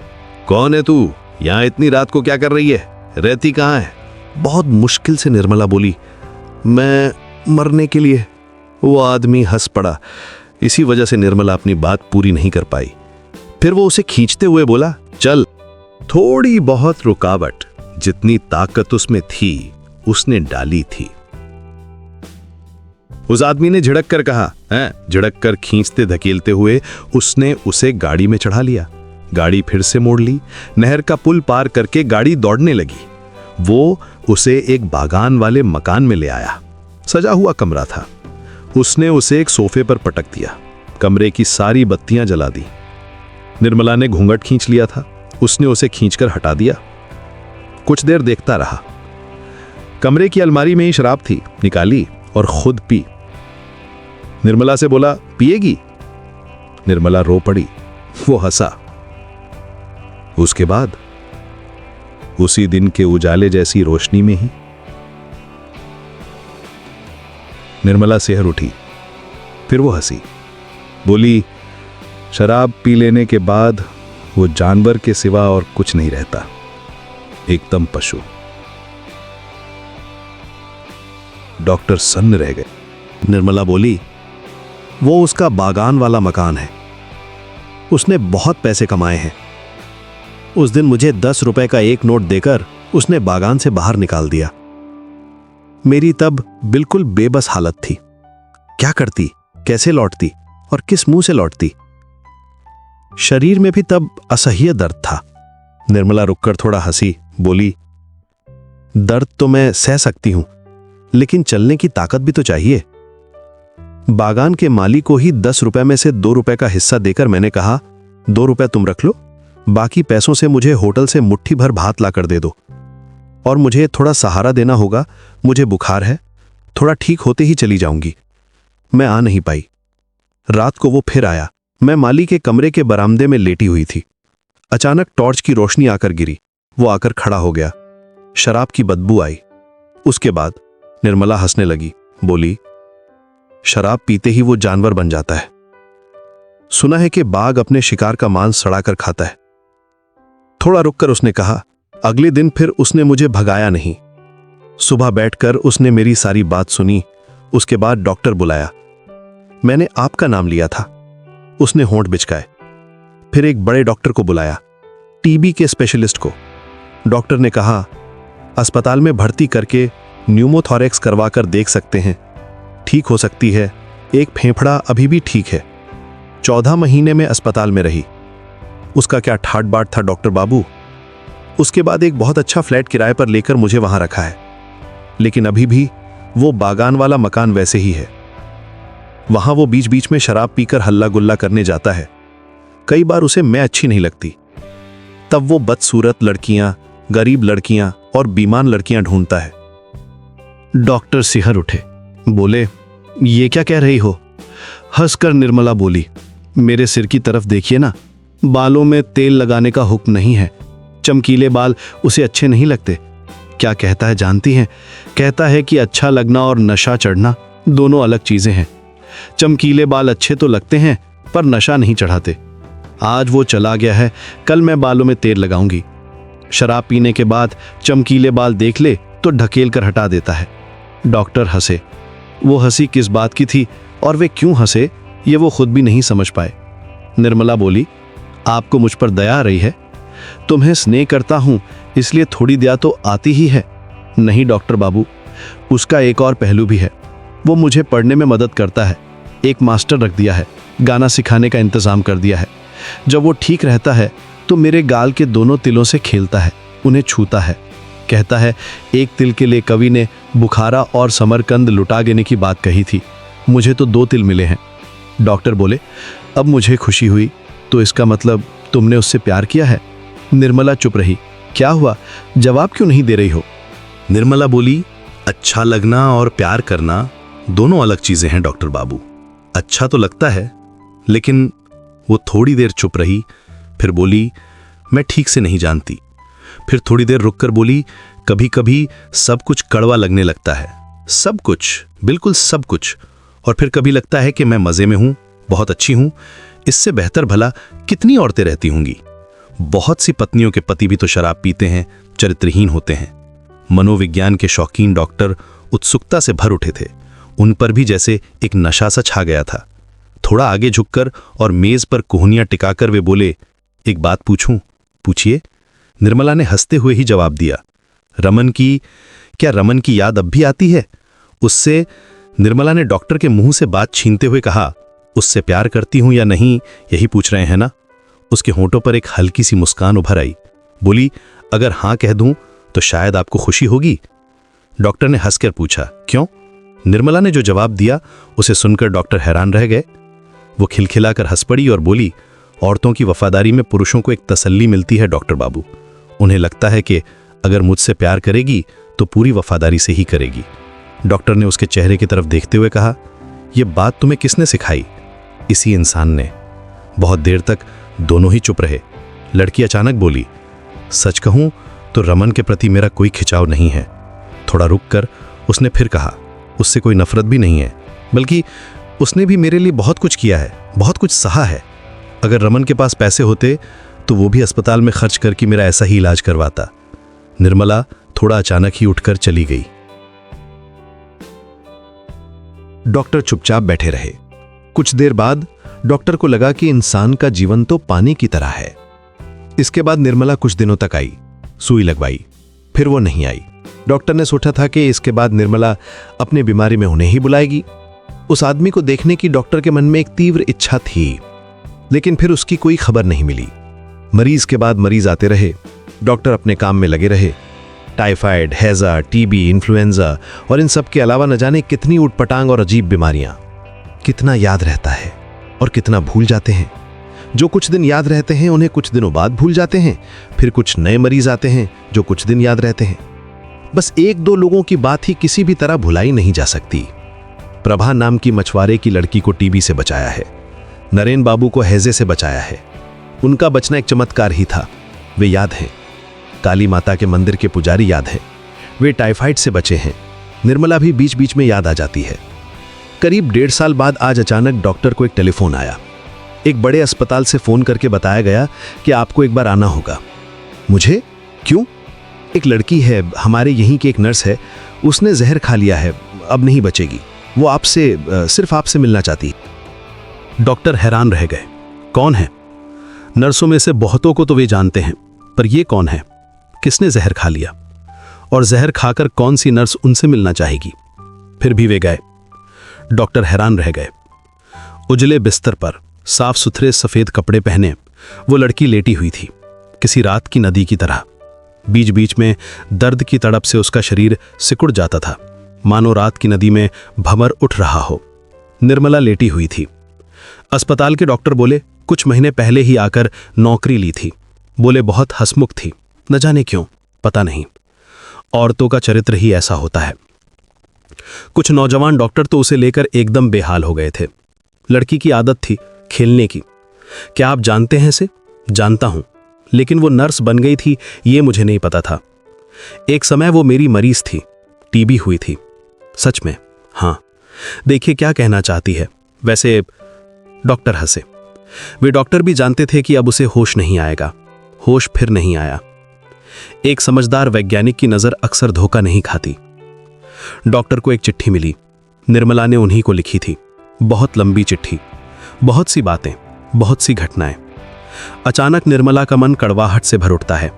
कौन है तू? यहां इतनी रात को क्या कर रही है? रहती कहां है? बहुत मुश्किल से निर्मला बोली, मैं मरने के लिए। वो आदमी हंस पड़ा। इसी वजह से निर्मला अपनी बात पूरी नहीं कर पाई। फिर वो उसे खींचते हुए बोला, चल। थोड़ी बहुत रुकावट जितनी ताकत उसमें थी उसने डाली थी। उस आदमी ने झिड़क कर कहा, झिड़क कर खींचते धकेलते हुए उसने उसे गाड़ी में चढ़ा लिया। गाड़ी फिर से मोड़ ली। नहर का पुल पार करके गाड़ी दौड़ने लगी। वो उसे एक बागान वाले मकान में ले आया। सजा हुआ कमरा था। उसने उसे एक सोफे पर पटक दिया। कमरे की सारी बत्तियां जला दी। निर्मला ने घूंघट खींच लिया था। उसने उसे खींचकर हटा दिया। कुछ देर देखता रहा। कमरे की अलमारी में ही शराब थी, निकाली और खुद पी। निर्मला से बोला, पिएगी? निर्मला रो पड़ी। वो हंसा। उसके बाद उसी दिन के उजाले जैसी रोशनी में ही निर्मला सेहर उठी। फिर वो हंसी, बोली, शराब पी लेने के बाद वो जानवर के सिवा और कुछ नहीं रहता, एकदम पशु। डॉक्टर सन्न रह गए। निर्मला बोली, वो उसका बागान वाला मकान है। उसने बहुत पैसे कमाए हैं। उस दिन मुझे 10 रुपए का एक नोट देकर उसने बागान से बाहर निकाल दिया। मेरी तब बिल्कुल बेबस हालत थी। क्या करती, कैसे लौटती और किस मुंह से लौटती? शरीर में भी तब असह्य दर्द था। निर्मला रुककर थोड़ा हंसी, बोली, दर्द तो मैं सह सकती हूं, लेकिन चलने की ताकत भी तो चाहिए। बागान के माली को ही 10 रुपए में से 2 रुपए का हिस्सा देकर मैंने कहा, 2 रुपए तुम रख लो, बाकी पैसों से मुझे होटल से मुट्ठी भर भात लाकर दे दो, और मुझे थोड़ा सहारा देना होगा, मुझे बुखार है, थोड़ा ठीक होते ही चली जाऊंगी। मैं आ नहीं पाई। रात को वो फिर आया। मैं माली के कमरे के बरामदे में लेटी हुई थी। अचानक टॉर्च की रोशनी आकर गिरी। वो आकर खड़ा हो गया। शराब की बदबू आई। उसके बाद निर्मला हंसने लगी, बोली, शराब पीते ही वो जानवर बन जाता है। सुना है कि बाघ अपने शिकार का मांस सड़ाकर खाता है। थोड़ा रुककर उसने कहा, अगले दिन फिर उसने मुझे भगाया नहीं। सुबह बैठकर उसने मेरी सारी बात सुनी। उसके बाद डॉक्टर बुलाया। मैंने आपका नाम लिया था। उसने होंठ बिचकाए। फिर एक बड़े डॉक्टर को बुलाया, टीबी के स्पेशलिस्ट को। डॉक्टर ने कहा, अस्पताल में भर्ती करके न्यूमोथॉरेक्स करवाकर देख सकते हैं, ठीक हो सकती है। एक फेफड़ा अभी भी ठीक है। 14 महीने में अस्पताल में रही। उसका क्या ठाट बाट था डॉक्टर बाबू। उसके बाद एक बहुत अच्छा फ्लैट किराए पर लेकर मुझे वहां रखा है, लेकिन अभी भी वो बागान वाला मकान वैसे ही है। वहां वो बीच बीच में शराब पीकर हल्ला गुल्ला करने जाता है। कई बार उसे मैं अच्छी नहीं लगती, तब वो बदसूरत लड़कियां, गरीब लड़कियां और बीमार लड़कियां ढूंढता है। डॉक्टर सिहर उठे, बोले, ये क्या कह रही हो? हंसकर निर्मला बोली, मेरे सिर की तरफ देखिए ना, बालों में तेल लगाने का हुक्म नहीं है। चमकीले बाल उसे अच्छे नहीं लगते। क्या कहता है जानती हैं? कहता है कि अच्छा लगना और नशा चढ़ना दोनों अलग चीजें हैं। चमकीले बाल अच्छे तो लगते हैं पर नशा नहीं चढ़ाते। आज वो चला गया है, कल मैं बालों में तेल लगाऊंगी। शराब पीने के बाद चमकीले बाल देख ले तो ढकेल कर हटा देता है। डॉक्टर हंसे। वो हंसी किस बात की थी और वे क्यों हंसे, ये वो खुद भी नहीं समझ पाए। निर्मला बोली, आपको मुझ पर दया आ रही है? तुम्हें स्नेह करता हूं इसलिए थोड़ी दया तो आती ही है। नहीं डॉक्टर बाबू, उसका एक और पहलू भी है। वो मुझे पढ़ने में मदद करता है। एक मास्टर रख दिया है, गाना सिखाने का इंतजाम कर दिया है। जब वो ठीक रहता है तो मेरे गाल के दोनों तिलों से खेलता है, उन्हें छूता है। कहता है, एक तिल के लिए कवि ने बुखारा और समरकंद लुटा देने की बात कही थी, मुझे तो 2 तिल मिले हैं। डॉक्टर बोले, अब मुझे खुशी हुई, तो इसका मतलब तुमने उससे प्यार किया है? निर्मला चुप रही। क्या हुआ, जवाब क्यों नहीं दे रही हो? निर्मला बोली, अच्छा लगना और प्यार करना दोनों अलग चीजें हैं डॉक्टर बाबू। अच्छा तो लगता है, लेकिन वो थोड़ी देर चुप रही, फिर बोली, मैं ठीक से नहीं जानती। फिर थोड़ी देर रुककर बोली, कभी कभी सब कुछ कड़वा लगने लगता है, सब कुछ, बिल्कुल सब कुछ। और फिर कभी लगता है कि मैं मजे में हूं, बहुत अच्छी हूं, इससे बेहतर भला कितनी औरतें रहती होंगी। बहुत सी पत्नियों के पति भी तो शराब पीते हैं, चरित्रहीन होते हैं। मनोविज्ञान के शौकीन डॉक्टर उत्सुकता से भर उठे थे। उन पर भी जैसे एक नशा सा छा गया था। थोड़ा आगे झुककर और मेज पर कोहनियां टिकाकर वे बोले, एक बात पूछूं? पूछिए। निर्मला ने हंसते हुए ही जवाब दिया, रमन की याद अब भी आती है? उससे, निर्मला ने डॉक्टर के मुंह से बात छीनते हुए कहा, उससे प्यार करती हूं या नहीं, यही पूछ रहे हैं ना? उसके होंठों पर एक हल्की सी मुस्कान उभर आई। बोली, अगर हां कह दूं तो शायद आपको खुशी होगी। डॉक्टर ने हंसकर पूछा, क्यों? निर्मला ने जो जवाब दिया उसे सुनकर डॉक्टर हैरान रह गए। वो खिलखिलाकर हंस पड़ी और बोली, औरतों की वफादारी में पुरुषों को एक तसल्ली मिलती है डॉक्टर बाबू। उन्हें लगता है कि अगर मुझसे प्यार करेगी तो पूरी वफादारी से ही करेगी। डॉक्टर ने उसके चेहरे की तरफ देखते हुए कहा, यह बात तुम्हें किसने सिखाई? इसी इंसान ने। बहुत देर तक दोनों ही चुप रहे। लड़की अचानक बोली, सच कहूं तो रमन के प्रति मेरा कोई खिंचाव नहीं है। थोड़ा रुककर उसने फिर कहा, उससे कोई नफरत भी नहीं है, बल्कि उसने भी मेरे लिए बहुत कुछ किया है, बहुत कुछ सहा है। अगर रमन के पास पैसे होते तो वो भी अस्पताल में खर्च करके मेरा ऐसा ही इलाज करवाता। निर्मला थोड़ा अचानक ही उठकर चली गई। डॉक्टर चुपचाप बैठे रहे। कुछ देर बाद डॉक्टर को लगा कि इंसान का जीवन तो पानी की तरह है। इसके बाद निर्मला कुछ दिनों तक आई, सुई लगवाई, फिर वो नहीं आई। डॉक्टर ने सोचा था कि इसके बाद निर्मला अपनी बीमारी में उन्हें ही बुलाएगी। उस आदमी को देखने की डॉक्टर के मन में एक तीव्र इच्छा थी, लेकिन फिर उसकी कोई खबर नहीं मिली। मरीज के बाद मरीज आते रहे। डॉक्टर अपने काम में लगे रहे। टाइफाइड, हैजा, टीबी, इन्फ्लुएंजा और इन सब के अलावा न जाने कितनी उटपटांग और अजीब बीमारियां। कितना याद रहता है और कितना भूल जाते हैं। जो कुछ दिन याद रहते हैं उन्हें कुछ दिनों बाद भूल जाते हैं। फिर कुछ नए मरीज आते हैं जो कुछ दिन याद रहते हैं। बस 1-2 लोगों की बात ही किसी भी तरह भुलाई नहीं जा सकती। प्रभा नाम की मछुआरे की लड़की को टीबी से बचाया है। नरेन बाबू को हैजे से बचाया है। उनका बचना एक चमत्कार ही था, वे याद हैं। काली माता के मंदिर के पुजारी याद हैं, वे टाइफाइड से बचे हैं। निर्मला भी बीच बीच में याद आ जाती है। करीब 1.5 साल बाद आज अचानक डॉक्टर को एक टेलीफोन आया। एक बड़े अस्पताल से फोन करके बताया गया कि आपको एक बार आना होगा। मुझे? क्यों? एक लड़की है, हमारे यहीं की एक नर्स है, उसने जहर खा लिया है, अब नहीं बचेगी। वो आपसे, सिर्फ आपसे मिलना चाहती है। डॉक्टर हैरान रह गए। कौन है? नर्सों में से बहुतों को तो वे जानते हैं, पर यह कौन है? किसने जहर खा लिया? और जहर खाकर कौन सी नर्स उनसे मिलना चाहेगी? फिर भी वे गए। डॉक्टर हैरान रह गए। उजले बिस्तर पर साफ सुथरे सफेद कपड़े पहने वो लड़की लेटी हुई थी, किसी रात की नदी की तरह। बीच बीच में दर्द की तड़प से उसका शरीर सिकुड़ जाता था, मानो रात की नदी में भंवर उठ रहा हो। निर्मला लेटी हुई थी। अस्पताल के डॉक्टर बोले कुछ महीने पहले ही आकर नौकरी ली थी। बोले बहुत हंसमुख थी, न जाने क्यों, पता नहीं। औरतों का चरित्र ही ऐसा होता है। कुछ नौजवान डॉक्टर तो उसे लेकर एकदम बेहाल हो गए थे। लड़की की आदत थी खेलने की। क्या आप जानते हैं इसे? जानता हूं, लेकिन वो नर्स बन गई थी ये मुझे नहीं पता था। एक समय वो मेरी मरीज थी, टीबी हुई थी। सच में? हाँ। देखिए क्या कहना चाहती है। वैसे डॉक्टर हंसे। वे डॉक्टर भी जानते थे कि अब उसे होश नहीं आएगा। होश फिर नहीं आया। एक समझदार वैज्ञानिक की नजर अक्सर धोखा नहीं खाती। डॉक्टर को एक चिट्ठी मिली। निर्मला ने उन्हीं को लिखी थी। बहुत लंबी चिट्ठी, बहुत सी बातें, बहुत सी घटनाएं। अचानक निर्मला का मन कड़वाहट से भर उठता है।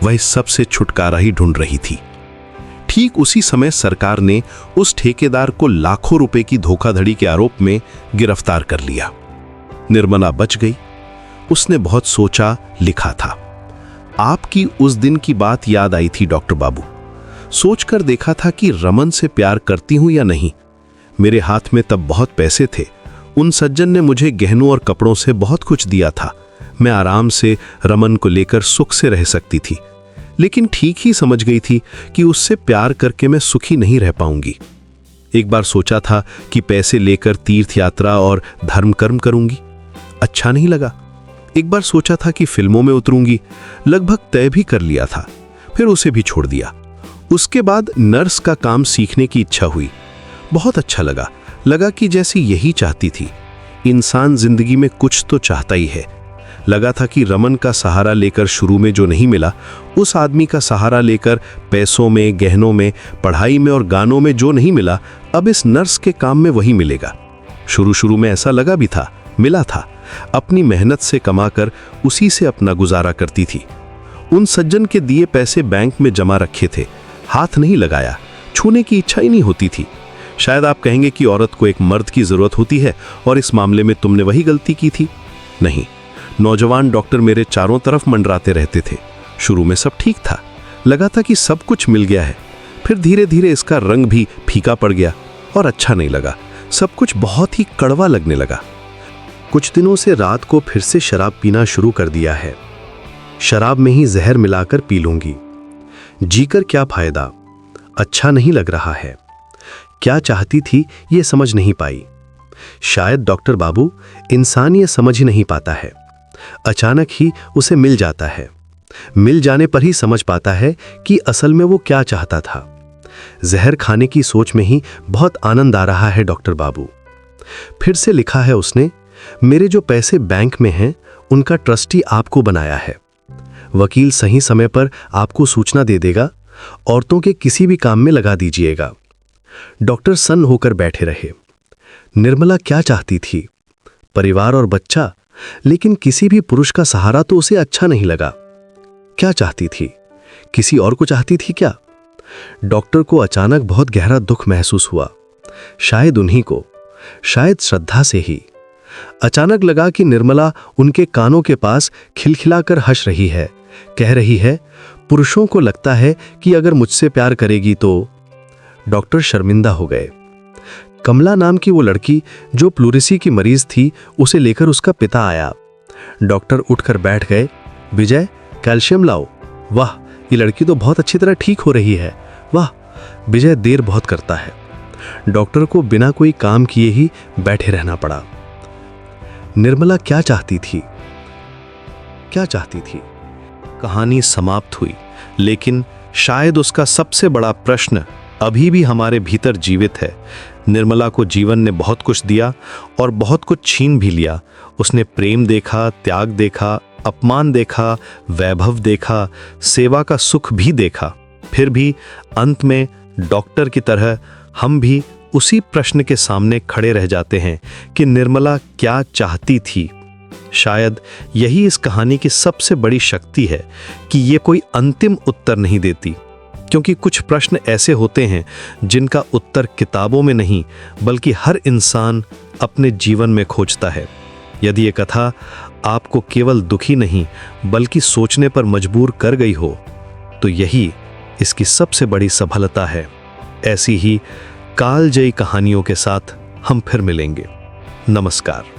वह इस सब से छुटकारा ही ढूंढ रही थी। ठीक उसी समय सरकार ने उस ठेकेदार को लाखों रुपए की धोखाधड़ी के आरोप में गिरफ्तार कर लिया। निर्मला बच गई। उसने बहुत सोचा, लिखा था। आपकी उस दिन की बात याद आई थी डॉक्टर बाबू। सोचकर देखा था कि रमन से प्यार करती हूं या नहीं। मेरे हाथ में तब बहुत पैसे थे। उन सज्जन ने मुझे गहनों और कपड़ों से बहुत कुछ दिया था। मैं आराम से रमन को लेकर सुख से रह सकती थी, लेकिन ठीक ही समझ गई थी कि उससे प्यार करके मैं सुखी नहीं रह पाऊंगी। एक बार सोचा था कि पैसे लेकर तीर्थ यात्रा और धर्म कर्म करूंगी। अच्छा नहीं लगा। एक बार सोचा था कि फिल्मों में उतरूंगी। लगभग तय भी कर लिया था, फिर उसे भी छोड़ दिया। उसके बाद नर्स का काम सीखने की इच्छा हुई। बहुत अच्छा लगा कि जैसी यही चाहती थी। इंसान जिंदगी में कुछ तो चाहता ही है। लगा था कि रमन का सहारा लेकर शुरू में जो नहीं मिला, उस आदमी का सहारा लेकर पैसों में, गहनों में, पढ़ाई में और गानों में जो नहीं मिला, अब इस नर्स के काम में वही मिलेगा। शुरू में ऐसा लगा भी था, मिला था। अपनी मेहनत से कमाकर उसी से अपना गुजारा करती थी। उन सज्जन के दिए पैसे बैंक में जमा रखे थे, हाथ नहीं लगाया, छूने की इच्छा ही नहीं होती थी। शायद आप कहेंगे कि औरत को एक मर्द की जरूरत होती है और इस मामले में तुमने वही गलती की थी। नहीं, नौजवान डॉक्टर मेरे चारों तरफ मंडराते रहते थे। शुरू में सब ठीक था, लगा था कि सब कुछ मिल गया है। फिर धीरे धीरे इसका रंग भी फीका पड़ गया और अच्छा नहीं लगा। सब कुछ बहुत ही कड़वा लगने लगा। कुछ दिनों से रात को फिर से शराब पीना शुरू कर दिया है। शराब में ही जहर मिलाकर पी लूंगी। जीकर क्या फायदा, अच्छा नहीं लग रहा है। क्या चाहती थी ये समझ नहीं पाई। शायद डॉक्टर बाबू, इंसान ये समझ ही नहीं पाता है। अचानक ही उसे मिल जाता है। मिल जाने पर ही समझ पाता है कि असल में वो क्या चाहता था। जहर खाने की सोच में ही बहुत आनंद आ रहा है डॉक्टर बाबू। फिर से लिखा है उसने, मेरे जो पैसे बैंक में हैं उनका ट्रस्टी आपको बनाया है। वकील सही समय पर आपको सूचना दे देगा। औरतों के किसी भी काम में लगा दीजिएगा। डॉक्टर सन्न होकर बैठे रहे। निर्मला क्या चाहती थी? परिवार और बच्चा, लेकिन किसी भी पुरुष का सहारा तो उसे अच्छा नहीं लगा। क्या चाहती थी? किसी और को चाहती थी क्या? डॉक्टर को अचानक बहुत गहरा दुख महसूस हुआ। शायद उन्हीं को, शायद श्रद्धा से ही। अचानक लगा कि निर्मला उनके कानों के पास खिलखिलाकर हंस रही है, कह रही है, पुरुषों को लगता है कि अगर मुझसे प्यार करेगी तो। डॉक्टर शर्मिंदा हो गए। कमला नाम की वो लड़की जो प्लूरिसी की मरीज थी, उसे लेकर उसका पिता आया। डॉक्टर उठकर बैठ गए। विजय, कैल्शियम लाओ। वाह, ये लड़की तो बहुत अच्छी तरह ठीक हो रही है। वाह। विजय देर बहुत करता है। डॉक्टर को बिना कोई काम किए ही बैठे रहना पड़ा। निर्मला क्या चाहती थी? क्या चाहती थी? कहानी समाप्त हुई, लेकिन शायद उसका सबसे बड़ा प्रश्न अभी भी हमारे भीतर जीवित है। निर्मला को जीवन ने बहुत कुछ दिया और बहुत कुछ छीन भी लिया। उसने प्रेम देखा, त्याग देखा, अपमान देखा, वैभव देखा, सेवा का सुख भी देखा। फिर भी अंत में डॉक्टर की तरह हम भी उसी प्रश्न के सामने खड़े रह जाते हैं कि निर्मला क्या चाहती थी। शायद यही इस कहानी की सबसे बड़ी शक्ति है कि ये कोई अंतिम उत्तर नहीं देती, क्योंकि कुछ प्रश्न ऐसे होते हैं जिनका उत्तर किताबों में नहीं बल्कि हर इंसान अपने जीवन में खोजता है। यदि ये कथा आपको केवल दुखी नहीं बल्कि सोचने पर मजबूर कर गई हो तो यही इसकी सबसे बड़ी सफलता है। ऐसी ही कालजयी कहानियों के साथ हम फिर मिलेंगे। नमस्कार।